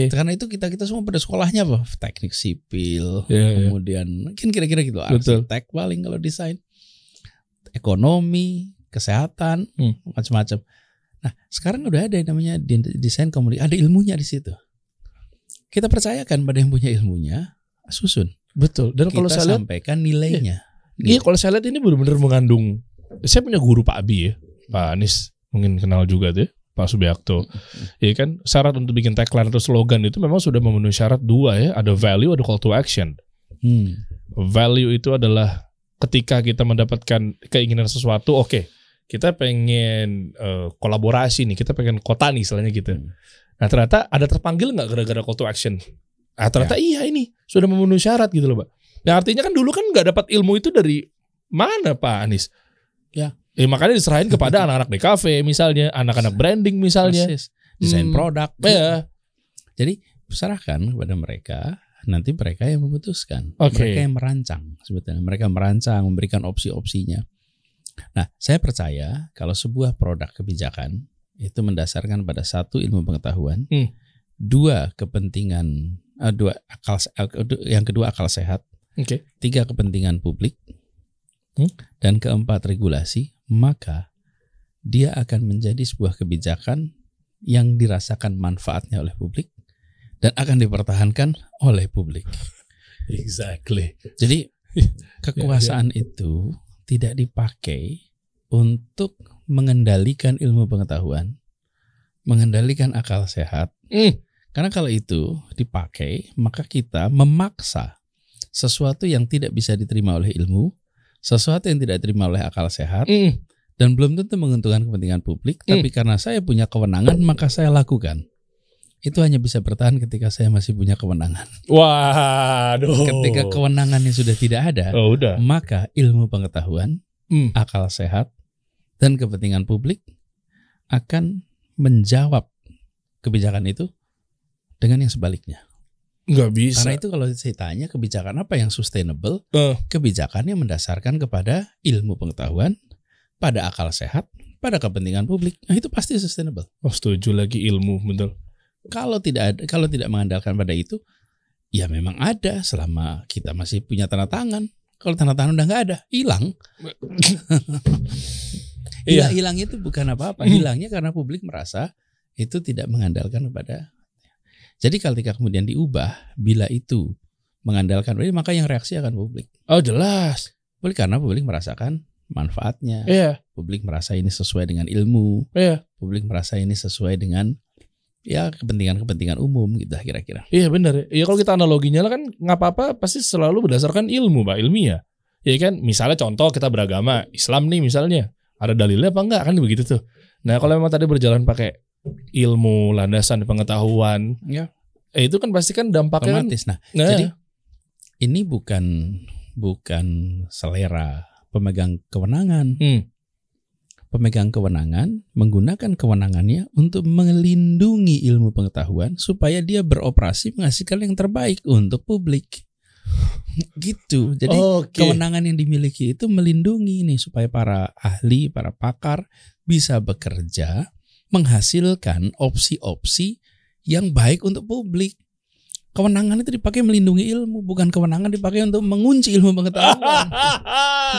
Karena itu kita semua pada sekolahnya apa? Teknik sipil. Kemudian mungkin kira-kira gitu. Arsitek paling kalau desain. Ekonomi, kesehatan, macam-macam. Nah, sekarang udah ada yang namanya desain komunikasi. Ada ilmunya di situ. Kita percayakan pada yang punya ilmunya, susun. Betul. Dan kita kalau saya lihat sampaikan nilainya. Iya, kalau saya lihat ini benar-benar mengandung. Saya punya guru Pak Abi ya, Pak Anies, mungkin kenal juga tuh, Pak Subiakto. Ya kan, syarat untuk bikin tagline atau slogan itu memang sudah memenuhi syarat 2 ya, ada value, ada call to action. Value itu adalah ketika kita mendapatkan keinginan sesuatu, oke, kita pengen kolaborasi nih, kita pengen kota nih istilahnya gitu. Nah ternyata ada terpanggil nggak gara-gara call to action? Nah ternyata iya ini sudah memenuhi syarat gitu loh Pak. Nah artinya kan dulu kan nggak dapat ilmu itu dari mana Pak Anies? Ya. Makanya diserahin kepada anak-anak DKV misalnya, anak-anak branding misalnya. Persis. Desain produk. Ya. Jadi serahkan kepada mereka. Nanti mereka yang memutuskan, Oke. mereka yang merancang sebetulnya, mereka merancang, memberikan opsi-opsinya. Nah, saya percaya kalau sebuah produk kebijakan itu mendasarkan pada 1 ilmu pengetahuan, 2 kepentingan, yang kedua akal sehat, 3 kepentingan publik, dan keempat regulasi, maka dia akan menjadi sebuah kebijakan yang dirasakan manfaatnya oleh publik dan akan dipertahankan oleh publik. Exactly. Jadi kekuasaan itu tidak dipakai untuk mengendalikan ilmu pengetahuan, mengendalikan akal sehat. Karena kalau itu dipakai, maka kita memaksa sesuatu yang tidak bisa diterima oleh ilmu, sesuatu yang tidak diterima oleh akal sehat, dan belum tentu menguntungkan kepentingan publik. Tapi karena saya punya kewenangan, maka saya lakukan. Itu hanya bisa bertahan ketika saya masih punya kewenangan. Waduh. Ketika kewenangannya sudah tidak ada, maka ilmu pengetahuan, akal sehat, dan kepentingan publik akan menjawab kebijakan itu dengan yang sebaliknya. Nggak bisa. Karena itu kalau saya tanya kebijakan apa yang sustainable, kebijakan yang mendasarkan kepada ilmu pengetahuan, pada akal sehat, pada kepentingan publik, nah itu pasti sustainable. Oh, setuju lagi, ilmu, betul. Kalau tidak mengandalkan pada itu, ya memang ada selama kita masih punya tanda tangan. Kalau tanda tangan udah nggak ada, hilang. Hilang itu bukan apa-apa. Hilangnya karena publik merasa itu tidak mengandalkan kepada. Jadi ketika kemudian diubah, bila itu mengandalkan, maka yang reaksi akan publik. Oh jelas. Karena publik merasakan manfaatnya. Publik merasa ini sesuai dengan ilmu. Publik merasa ini sesuai dengan ya kepentingan umum gitu kira-kira. Iya benar. Iya kalau kita analoginya lah kan nggak apa-apa pasti selalu berdasarkan ilmu Pak, ilmiah. Ya kan misalnya contoh kita beragama Islam nih misalnya ada dalilnya apa enggak kan begitu tuh. Nah kalau memang tadi berjalan pakai ilmu landasan pengetahuan, itu kan pasti kan dampaknya otomatis. Nah, jadi ini bukan selera pemegang kewenangan. Pemegang kewenangan menggunakan kewenangannya untuk melindungi ilmu pengetahuan supaya dia beroperasi menghasilkan yang terbaik untuk publik. Gitu. Jadi kewenangan yang dimiliki itu melindungi ini supaya para ahli, para pakar bisa bekerja menghasilkan opsi-opsi yang baik untuk publik. Kewenangan itu dipakai melindungi ilmu, bukan kewenangan dipakai untuk mengunci ilmu pengetahuan.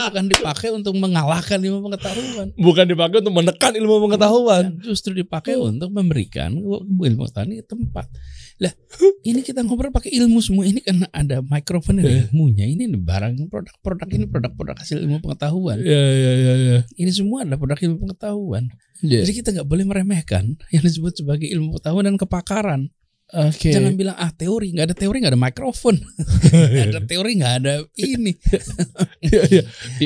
Bukan dipakai untuk mengalahkan ilmu pengetahuan. Bukan dipakai untuk menekan ilmu pengetahuan. Justru dipakai untuk memberikan ilmu pengetahuan ini tempat. Lah, ini kita ngobrol pakai ilmu semua ini karena ada mikrofon dan ilmunya. Ini barang produk ini produk hasil ilmu pengetahuan. Iya. Ini semua adalah produk ilmu pengetahuan. Jadi kita nggak boleh meremehkan yang disebut sebagai ilmu pengetahuan dan kepakaran. Jangan bilang teori, nggak ada teori, nggak ada mikrofon, nggak ada teori, nggak ada ini.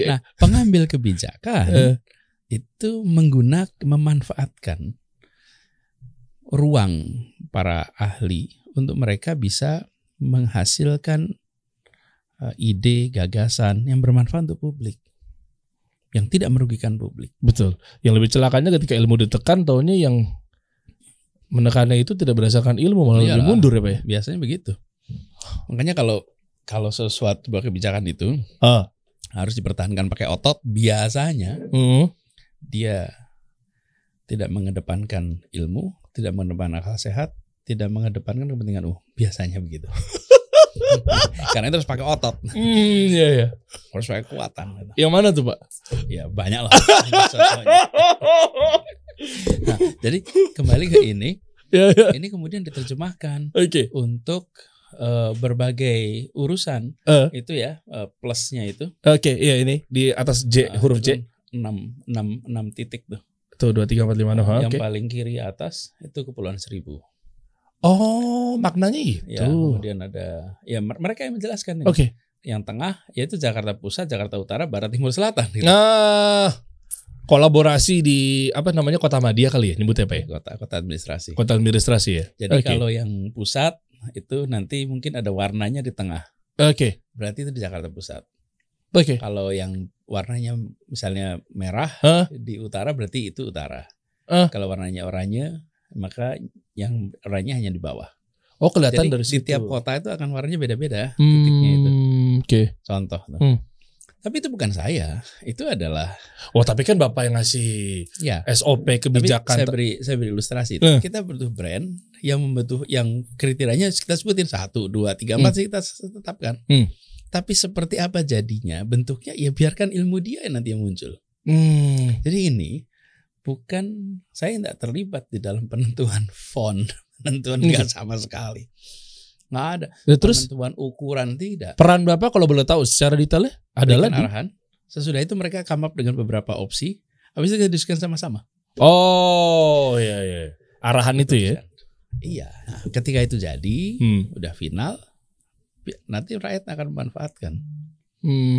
Nah, pengambil kebijakan itu memanfaatkan ruang para ahli untuk mereka bisa menghasilkan ide, gagasan yang bermanfaat untuk publik, yang tidak merugikan publik. Betul. Yang lebih celakanya ketika ilmu ditekan, taunya yang menekannya itu tidak berdasarkan ilmu, malah lebih mundur ya Pak ya? Biasanya begitu. Makanya kalau sesuatu kebijakan itu harus dipertahankan pakai otot, biasanya dia tidak mengedepankan ilmu, tidak mengedepankan akal sehat, tidak mengedepankan kepentingan umum. Biasanya begitu. Karena itu harus pakai otot. Iya. Harus pakai kekuatan. Gitu. Yang mana tuh Pak? Ya banyak lah. Nah, jadi kembali ke ini. Ini kemudian diterjemahkan untuk berbagai urusan itu ya plusnya itu. Oke, iya ini di atas J huruf J 6 titik tuh. Tuh 2 3 4 5 6. Yang Oke. paling kiri atas itu Kepulauan Seribu. Oh, maknanya itu. Ya, kemudian ada ya mereka yang menjelaskan ini. Oke. Yang tengah yaitu Jakarta Pusat, Jakarta Utara, Barat, Timur, Selatan gitu. Nah, kolaborasi di apa namanya Kota Madia kali ya nyebutnya apa ya? Kota administrasi. Kota administrasi ya. Jadi Oke. kalau yang pusat itu nanti mungkin ada warnanya di tengah. Oke. Berarti itu di Jakarta Pusat. Oke. Kalau yang warnanya misalnya merah di utara berarti itu utara. Kalau warnanya oranye maka yang oranye hanya di bawah. Oh, kelihatan Jadi dari di situ. tiap kota itu akan warnanya beda-beda titiknya itu. Oke. Contoh. Tapi itu bukan saya, itu adalah Oh, tapi kan Bapak yang ngasih ya. SOP Tapi kebijakan. saya beri ilustrasi. Kita butuh brand yang yang kriterianya kita sebutin 1, 2, 3, 4 sih kita tetapkan. Tapi seperti apa jadinya, bentuknya ya biarkan ilmu dia nanti yang muncul. Jadi ini bukan saya tidak terlibat di dalam penentuan font, penentuan enggak sama sekali. Nggak ada. Terus penentuan ukuran tidak. peran Bapak kalau boleh tahu secara detailnya adalah Berikan arahan. Sesudah itu mereka come up dengan beberapa opsi. Habis itu kita diskusikan sama-sama. Oh, iya. Arahan itu ya. Iya. Nah, ketika itu jadi, udah final, nanti rakyat akan memanfaatkan.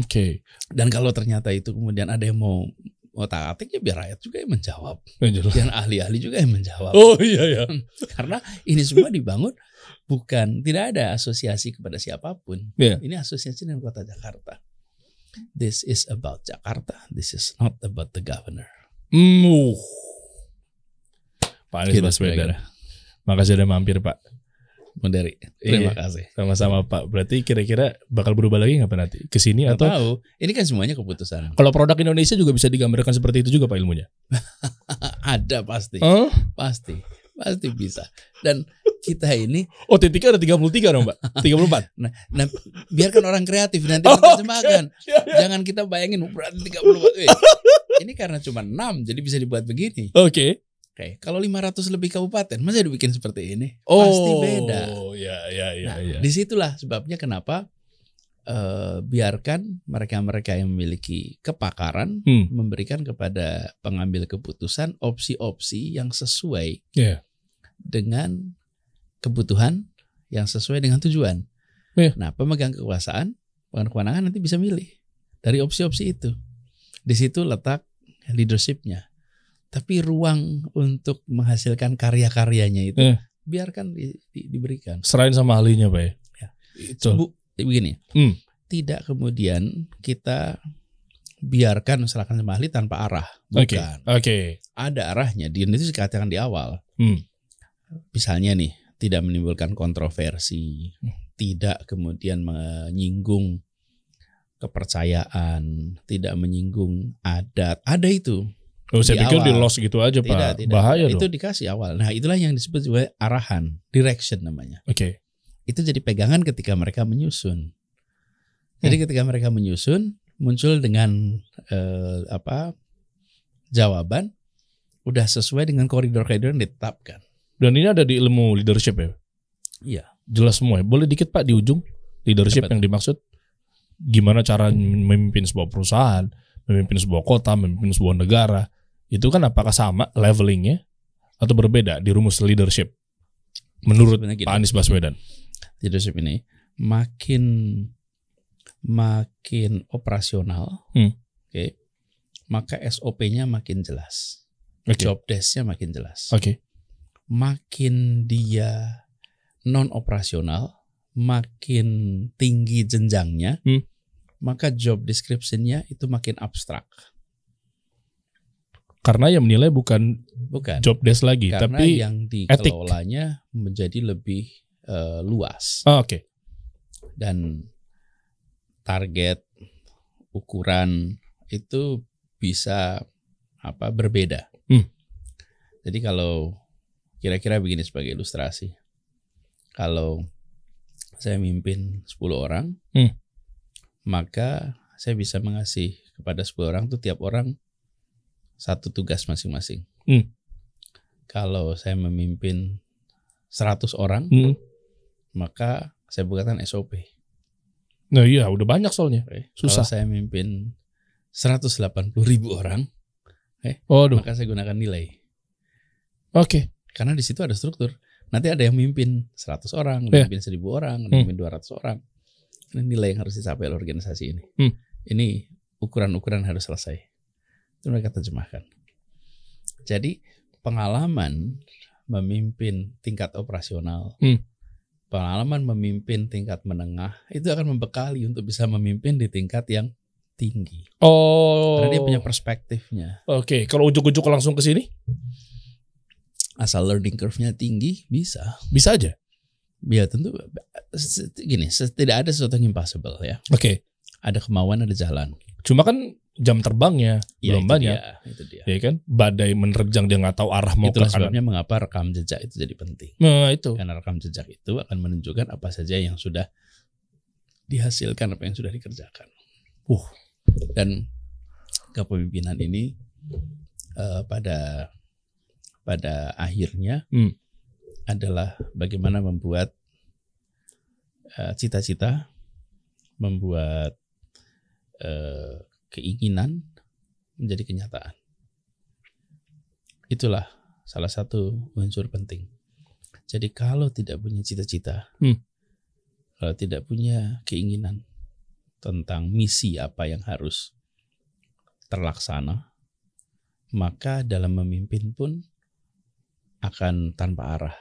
Oke. Dan kalau ternyata itu kemudian ada yang mau otak-atik ya biar rakyat juga yang menjawab. Dan ahli-ahli juga yang menjawab. Oh iya. Karena ini semua dibangun tidak ada asosiasi kepada siapapun. Yeah. Ini asosiasi dengan Kota Jakarta. This is about Jakarta. This is not about the governor. Pak Anies Baswedan. Makasih udah mampir Pak. Menderi. Terima kasih. Sama-sama Pak. Berarti kira-kira bakal berubah lagi nggak Pak nanti kesini atau? Tahu. Ini kan semuanya keputusan. Kalau produk Indonesia juga bisa digambarkan seperti itu juga Pak ilmunya. Ada pasti. Pasti bisa. Dan kita ini titiknya ada 33 dong Pak. 34. Nah, biarkan orang kreatif nanti menerjemahkan. Jangan kita bayangin berarti 34. Ini karena cuma 6 jadi bisa dibuat begini. Oke. Kalau 500 lebih kabupaten masa dibikin seperti ini? Pasti beda. Iya. Disitulah sebabnya kenapa biarkan mereka-mereka yang memiliki kepakaran memberikan kepada pengambil keputusan opsi-opsi yang sesuai dengan kebutuhan, yang sesuai dengan tujuan. Nah, pemegang kekuasaan, pemegang kewenangan nanti bisa milih dari opsi-opsi itu. Di situ letak leadershipnya. Tapi ruang untuk menghasilkan karya-karyanya itu biarkan diberikan. Serahin sama ahlinya Pak ya. Itu. Begini. Tidak kemudian kita biarkan serahkan sama ahli tanpa arah. Bukan. Oke. Ada arahnya. Itu dikatakan di awal. Misalnya nih, tidak menimbulkan kontroversi, tidak kemudian menyinggung kepercayaan, tidak menyinggung adat. Ada itu. Saya pikir di loss gitu aja Pak. Tidak. Bahaya itu dong. dikasih awal. Nah, itulah yang disebut sebagai arahan, direction namanya. Oke. Itu jadi pegangan ketika mereka menyusun. Jadi ketika mereka menyusun, muncul dengan jawaban udah sesuai dengan koridor-koridor yang ditetapkan. Dan ini ada di ilmu leadership ya? Iya. Jelas semua ya. Boleh dikit Pak di ujung leadership yang dimaksud? Gimana cara memimpin sebuah perusahaan, memimpin sebuah kota, memimpin sebuah negara? Itu kan apakah sama levelingnya atau berbeda di rumus leadership menurut Pak Anies Baswedan? Leadership ini makin operasional, maka SOP-nya makin jelas, job desk-nya makin jelas. Makin dia non operasional, makin tinggi jenjangnya, maka job description-nya itu makin abstrak. Karena yang menilai bukan job desk lagi, tapi yang dikelolanya menjadi lebih luas. Dan target, ukuran itu bisa berbeda. Jadi kalau kira-kira begini sebagai ilustrasi, kalau saya mimpin 10 orang, maka saya bisa mengasih kepada 10 orang itu tiap orang satu tugas masing-masing. Kalau saya memimpin 100 orang, maka saya buatkan SOP. Nah iya, udah banyak soalnya. Susah. Kalau saya mimpin 180.000 orang, Waduh. maka saya gunakan nilai. Oke. Karena di situ ada struktur. Nanti ada yang mimpin 100 orang, mimpin 1.000 orang, mimpin 200 orang. Ini nilai yang harus dicapai oleh organisasi ini. Ini ukuran-ukuran harus selesai. Itu mereka terjemahkan. Jadi pengalaman memimpin tingkat operasional, pengalaman memimpin tingkat menengah itu akan membekali untuk bisa memimpin di tingkat yang tinggi. Oh. Karena dia punya perspektifnya. Oke, kalau ujuk-ujuk langsung ke sini? Asal learning curve-nya tinggi, bisa. Bisa aja. Ya tentu gini, tidak ada sesuatu yang impossible ya. Oke. Ada kemauan, ada jalan. Cuma kan jam terbangnya belum banyak. Itu dia. Ya kan? Badai menerjang dia nggak tahu arah mau Itulah ke kanan. sebabnya mengapa rekam jejak itu jadi penting. Nah, itu. Karena rekam jejak itu akan menunjukkan apa saja yang sudah dihasilkan, apa yang sudah dikerjakan. Dan kepemimpinan ini pada akhirnya adalah bagaimana membuat cita-cita, membuat keinginan menjadi kenyataan. Itulah salah satu unsur penting. Jadi kalau tidak punya cita-cita, kalau tidak punya keinginan tentang misi apa yang harus terlaksana, maka dalam memimpin pun akan tanpa arah.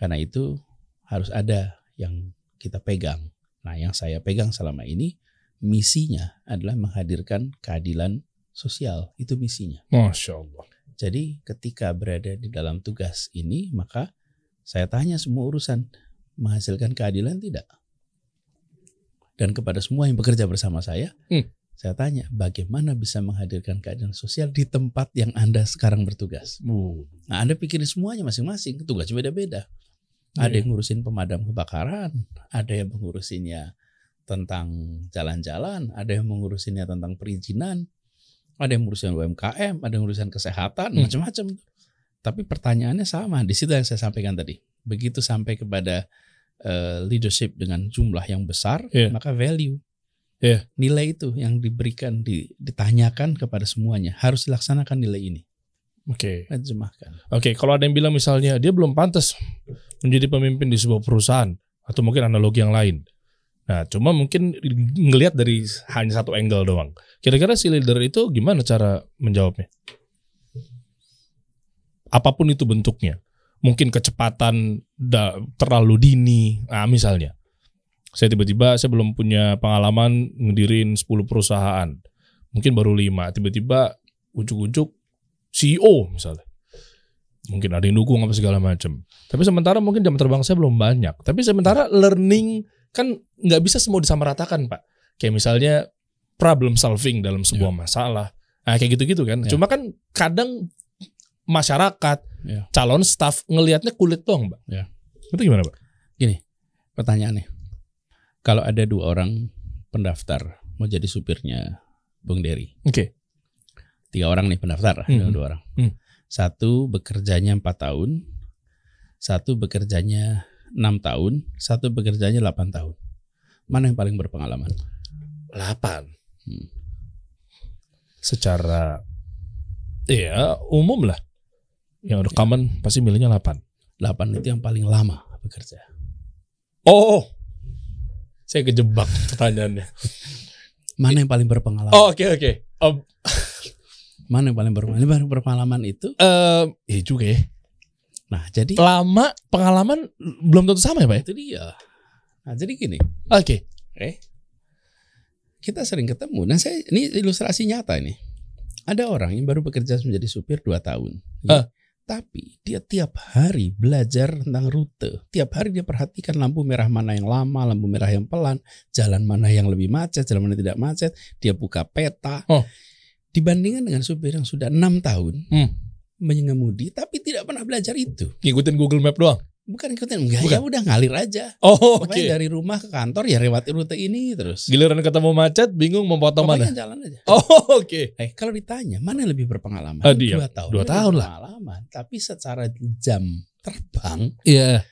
Karena itu harus ada yang kita pegang. Nah, yang saya pegang selama ini, misinya adalah menghadirkan keadilan sosial. Itu misinya. Masya Allah. Jadi ketika berada di dalam tugas ini, maka saya tanya semua urusan, menghasilkan keadilan tidak? Dan kepada semua yang bekerja bersama saya tanya, bagaimana bisa menghadirkan keadilan sosial di tempat yang Anda sekarang bertugas? Nah, Anda pikirin semuanya masing-masing, tugasnya beda-beda. Ada yang ngurusin pemadam kebakaran, ada yang mengurusinnya tentang jalan-jalan, ada yang mengurusinnya tentang perizinan, ada yang mengurusin UMKM, ada yang mengurusin kesehatan, macam-macam. Tapi pertanyaannya sama, di situ yang saya sampaikan tadi. Begitu sampai kepada leadership dengan jumlah yang besar, maka value, nilai itu yang diberikan, ditanyakan kepada semuanya, harus dilaksanakan nilai ini. Oke. Terjemahkan. Oke, kalau ada yang bilang misalnya dia belum pantas menjadi pemimpin di sebuah perusahaan atau mungkin analogi yang lain. Nah, cuma mungkin ngelihat dari hanya satu angle doang. Kira-kira si leader itu gimana cara menjawabnya? Apapun itu bentuknya. Mungkin kecepatan terlalu dini. Nah, misalnya. Saya belum punya pengalaman ngedirin 10 perusahaan. Mungkin baru 5. Tiba-tiba ujuk-ujuk CEO misalnya. Mungkin ada yang dukung apa segala macam. Tapi sementara mungkin jam terbang saya belum banyak. Tapi sementara learning kan nggak bisa semua disamaratakan, Pak. Kayak misalnya problem solving dalam sebuah masalah. Nah, kayak gitu-gitu kan. Cuma kan kadang masyarakat, calon staff ngelihatnya kulit doang, Pak. Itu gimana, Pak? Gini, pertanyaannya. Kalau ada 2 orang pendaftar mau jadi supirnya Bung Dery. Oke. 3 orang nih pendaftar, 2 orang. Satu bekerjanya 4 tahun, satu bekerjanya 6 tahun, satu bekerjanya 8 tahun. Mana yang paling berpengalaman? 8. Secara umum lah. Yang udah common pasti milihnya 8. 8 itu yang paling lama bekerja. Oh. Saya kejebak pertanyaannya. Mana yang paling berpengalaman? Oh, oke. Mana yang paling berpengalaman? Yang paling berpengalaman itu? Iya juga ya. Nah, jadi lama pengalaman belum tentu sama ya, Pak? Itu dia. Nah, jadi gini. Oke. Kita sering ketemu. Nah, ini ilustrasi nyata ini. Ada orang yang baru bekerja menjadi supir 2 tahun. Tapi dia tiap hari belajar tentang rute. Tiap hari dia perhatikan lampu merah mana yang lama, lampu merah yang pelan, jalan mana yang lebih macet, jalan mana yang tidak macet. Dia buka peta. Dibandingkan dengan supir yang sudah 6 tahun mengemudi, tapi tidak pernah belajar itu. Ngikutin Google Map doang? Bukan ikutin, ya udah ngalir aja. Oke. Dari rumah ke kantor ya lewat rute ini terus. Giliran ketemu macet, bingung mau potong mana? Jalan aja. Oke. Kalau ditanya mana yang lebih berpengalaman? 2 tahun. 2 tahun lah. Pengalaman. Tapi secara jam terbang, Iya.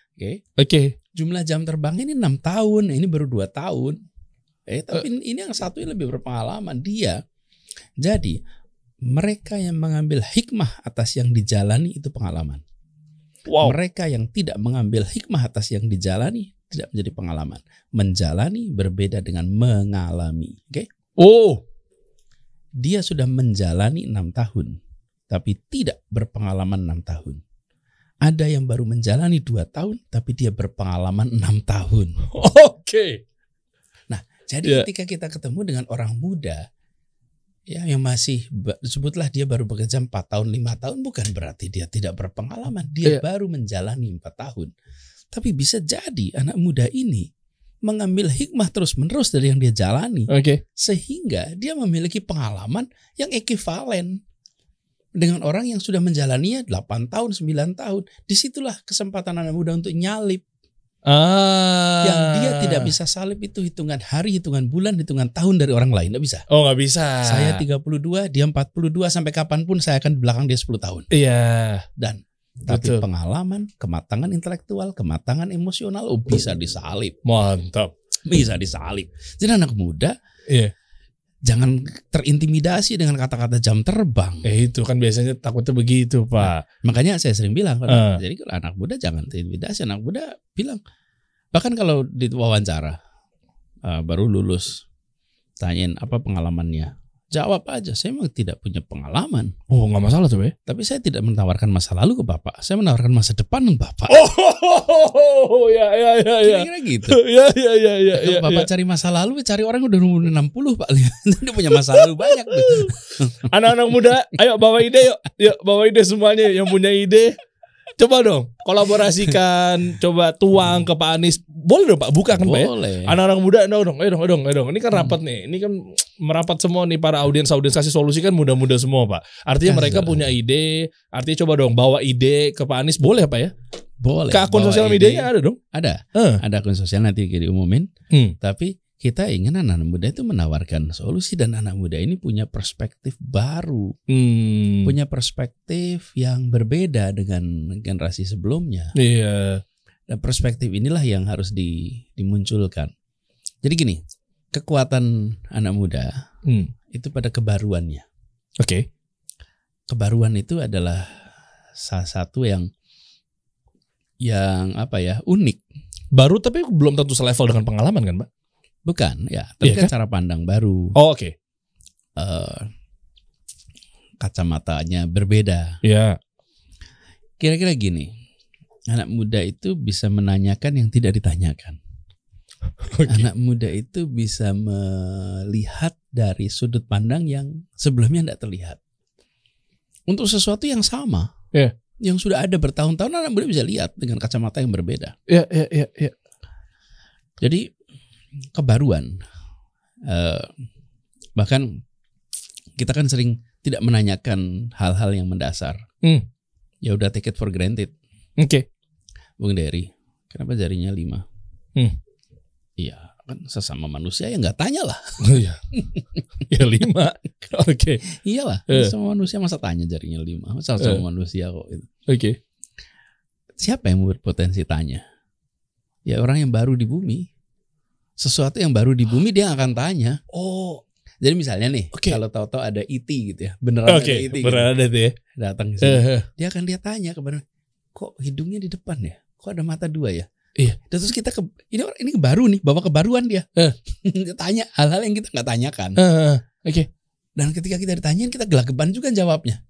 Oke. jumlah jam terbang ini 6 tahun, ini baru 2 tahun. Tapi ini yang satu yang lebih berpengalaman dia. Jadi mereka yang mengambil hikmah atas yang dijalani itu pengalaman. Wow. Mereka yang tidak mengambil hikmah atas yang dijalani tidak menjadi pengalaman. Menjalani berbeda dengan mengalami. Oke? Oh, Dia sudah menjalani 6 tahun, tapi tidak berpengalaman 6 tahun. Ada yang baru menjalani 2 tahun, tapi dia berpengalaman 6 tahun. oke. Nah, jadi Yeah. ketika kita ketemu dengan orang muda, ya yang masih, sebutlah dia baru bekerja 4 tahun, 5 tahun, bukan berarti dia tidak berpengalaman. Dia Yeah. baru menjalani 4 tahun. Tapi bisa jadi anak muda ini mengambil hikmah terus-menerus dari yang dia jalani. Oke. Sehingga dia memiliki pengalaman yang ekivalen dengan orang yang sudah menjalaninya 8 tahun, 9 tahun. Disitulah kesempatan anak muda untuk nyalip. Yang dia tidak bisa salip itu hitungan hari, hitungan bulan, hitungan tahun dari orang lain. Tidak bisa. Oh, nggak bisa. Saya 32, dia 42, sampai kapanpun saya akan di belakang dia 10 tahun. Iya. Tapi Betul. pengalaman, kematangan intelektual, kematangan emosional, bisa disalip. Mantap. Bisa disalip. Jadi anak muda, Iya. jangan terintimidasi dengan kata-kata jam terbang. Itu kan biasanya takutnya begitu, Pak. Makanya saya sering bilang, Ah. jadi kalau anak muda jangan terintimidasi. Anak muda bilang, bahkan kalau di wawancara baru lulus, tanyain apa pengalamannya, jawab aja, saya memang tidak punya pengalaman, Oh, nggak masalah tuh, Be. tapi saya tidak menawarkan masa lalu ke bapak, saya menawarkan masa depan ke bapak. Oh, ya. Kira-kira gitu. Ya. Kalau bapak cari masa lalu, cari orang udah umur 60 Pak. Dia punya masa lalu banyak tuh. Anak-anak muda, ayo bawa ide yuk. Yuk, bawa ide semuanya yang punya ide. Coba dong, kolaborasikan, coba tuang ke Pak Anies. Boleh dong Pak, buka kan Pak ya? Boleh. Anak-anak muda, ayo dong. Ini kan rapat nih. Ini kan merapat semua nih para audiens kasih solusi kan muda-muda semua Pak. Artinya mereka punya ide. Artinya coba dong bawa ide ke Pak Anies. Boleh Pak ya? Boleh. Ke akun Bawa sosial ide. medianya ada dong? Ada. Eh. Ada akun sosial nanti diumumin. Tapi kita ingin anak muda itu menawarkan solusi, dan anak muda ini punya perspektif baru. Punya perspektif yang berbeda dengan generasi sebelumnya. Iya. Dan perspektif inilah yang harus dimunculkan. Jadi gini, kekuatan anak muda itu pada kebaruannya. Oke. Kebaruan itu adalah salah satu yang apa ya, unik. Baru tapi belum tentu selevel dengan pengalaman kan Pak? Bukan, ya, tapi Iya kan cara pandang baru. Oh, oke. Kacamatanya berbeda. Iya. Kira-kira gini, anak muda itu bisa menanyakan yang tidak ditanyakan. Oke. Anak muda itu bisa melihat dari sudut pandang yang sebelumnya tidak terlihat. Untuk sesuatu yang sama, Iya. yang sudah ada bertahun-tahun, anak muda bisa lihat dengan kacamata yang berbeda. Iya. Jadi kebaruan, bahkan kita kan sering tidak menanyakan hal-hal yang mendasar. Ya udah take it for granted. Oke. Bung Dery, kenapa jarinya 5? Iya, kan sesama manusia ya nggak tanya lah. Iya. Ya 5. Oke. Iyalah, sesama manusia masa tanya jarinya 5? Sesama manusia kok. Gitu. Oke. Siapa yang berpotensi tanya? Ya orang yang baru di bumi. Sesuatu yang baru di bumi dia akan tanya. Oh. Jadi misalnya nih, kalau tahu-tahu ada ET gitu ya, beneran ada ET gitu. Beneran ada tuh ya. Datang ke sini. Dia akan tanya kepada, kok hidungnya di depan ya? Kok ada mata 2 ya? Iya. Dan terus kita ini baru nih, bawa kebaruan dia. Dia tanya hal-hal yang kita nggak tanyakan. Oke. Dan ketika kita ditanyain, kita gelagapan juga jawabnya.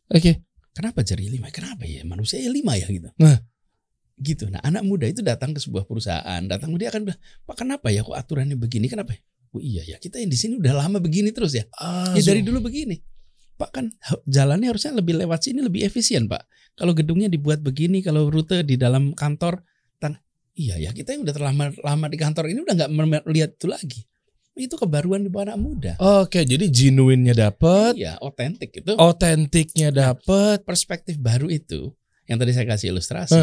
Oke. Kenapa jari 5? Kenapa ya manusia ya 5 ya gitu? Gitu. Nah, anak muda itu datang ke sebuah perusahaan, dia akan bilang, Pak, kenapa ya kok aturannya begini? Kenapa? Oh iya ya, kita yang di sini udah lama begini terus ya. Ya dari dulu begini. Pak, kan jalannya harusnya lebih lewat sini, lebih efisien Pak. Kalau gedungnya dibuat begini, kalau rute di dalam kantor, iya ya, kita yang udah terlama di kantor ini udah nggak melihat itu lagi. Itu kebaruan di bawah anak muda. Oke, jadi genuine-nya dapet. Iya, otentik itu. Otentiknya dapet. Perspektif baru itu yang tadi saya kasih ilustrasi.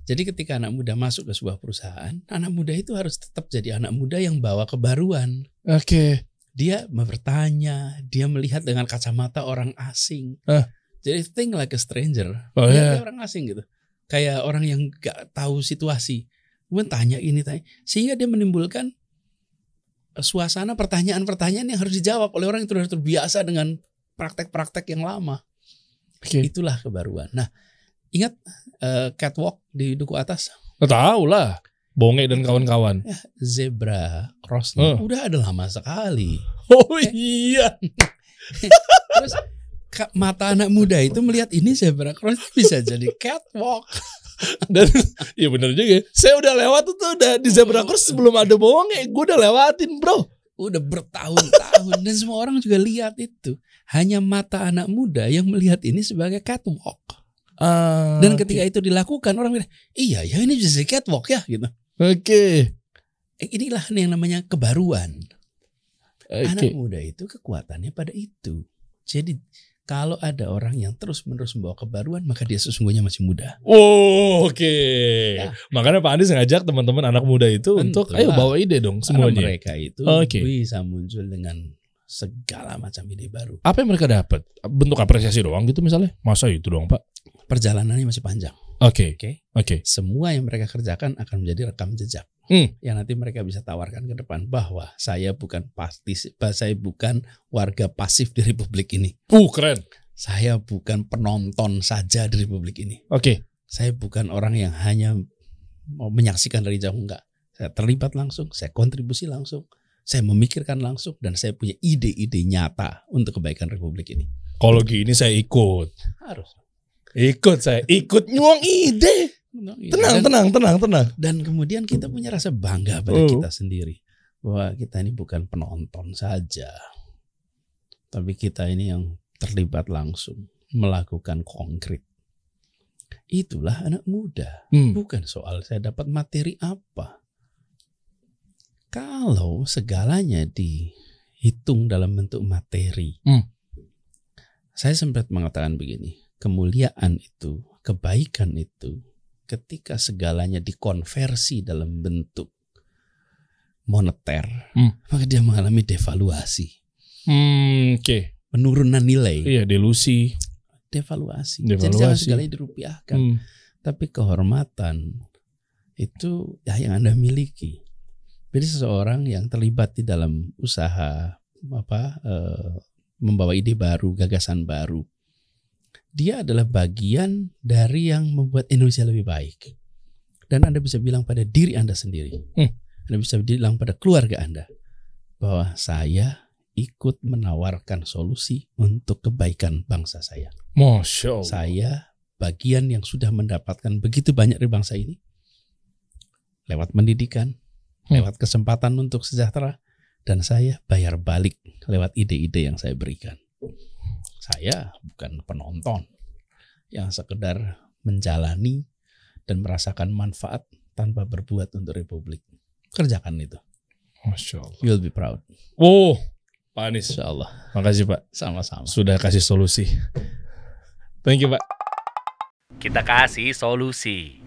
Jadi ketika anak muda masuk ke sebuah perusahaan, anak muda itu harus tetap jadi anak muda yang bawa kebaruan. Oke. Dia bertanya, dia melihat dengan kacamata orang asing. Jadi think like a stranger. Oh, Dia iya. orang asing gitu. kayak orang yang gak tahu situasi. Kemudian tanya ini, tanya. Sehingga dia menimbulkan suasana pertanyaan-pertanyaan yang harus dijawab oleh orang yang sudah terbiasa dengan praktek-praktek yang lama. Itulah kebaruan. Nah, ingat catwalk di Duku Atas? Tahu lah, Bonge dan kawan-kawan. Ya, zebra crossing udah ada lama sekali. Oh iya. Terus mata anak muda itu melihat ini zebra crossing bisa jadi catwalk. Dan iya benar juga. Saya udah lewat itu udah di zebra cross sebelum ada Bonge, gue udah lewatin, bro. Udah bertahun-tahun dan semua orang juga lihat itu. Hanya mata anak muda yang melihat ini sebagai catwalk. Dan ketika itu dilakukan orang bilang, iya ya ini bisa catwalk ya gitu. Oke. Inilah yang namanya kebaruan. Anak muda itu kekuatannya pada itu. Jadi kalau ada orang yang terus-menerus membawa kebaruan, maka dia sesungguhnya masih muda. Oke. Ya. Makanya Pak Anies ngajak teman-teman anak muda itu untuk ayo bawa ide dong semuanya. Karena mereka itu bisa muncul dengan segala macam ide baru. Apa yang mereka dapat? Bentuk apresiasi doang gitu misalnya? Masa itu doang, Pak? Perjalanannya masih panjang. Oke. Semua yang mereka kerjakan akan menjadi rekam jejak. Yang nanti mereka bisa tawarkan ke depan bahwa saya bukan warga pasif di Republik ini. Keren. Saya bukan penonton saja di Republik ini. Oke. Saya bukan orang yang hanya mau menyaksikan dari jauh, enggak. Saya terlibat langsung, saya kontribusi langsung, saya memikirkan langsung, dan saya punya ide-ide nyata untuk kebaikan Republik ini. Kalau gini saya ikut. Harus. Saya ikut nyuang ide. Tenang. Dan kemudian kita punya rasa bangga pada kita sendiri. Bahwa kita ini bukan penonton saja. Tapi kita ini yang terlibat langsung. Melakukan konkret. Itulah anak muda. Bukan soal saya dapat materi apa. Kalau segalanya dihitung dalam bentuk materi. Saya sempat mengatakan begini. Kemuliaan itu, kebaikan itu, ketika segalanya dikonversi dalam bentuk moneter, maka dia mengalami devaluasi. Penurunan nilai. Iya, delusi. Devaluasi. Jadi jangan segalanya dirupiahkan. Tapi kehormatan itu yang Anda miliki. Jadi seseorang yang terlibat di dalam usaha membawa ide baru, gagasan baru, dia adalah bagian dari yang membuat Indonesia lebih baik. Dan Anda bisa bilang pada diri Anda sendiri. Anda bisa bilang pada keluarga Anda. Bahwa saya ikut menawarkan solusi untuk kebaikan bangsa saya. Masya Allah. Saya bagian yang sudah mendapatkan begitu banyak dari bangsa ini. Lewat pendidikan. Lewat kesempatan untuk sejahtera. Dan saya bayar balik lewat ide-ide yang saya berikan. Saya bukan penonton yang sekedar menjalani dan merasakan manfaat tanpa berbuat untuk Republik. Kerjakan itu. Masya Allah. You'll be proud. Pak Anies. Insya Allah. Makasih Pak. Sama-sama. Sudah kasih solusi. Thank you Pak. Kita kasih solusi.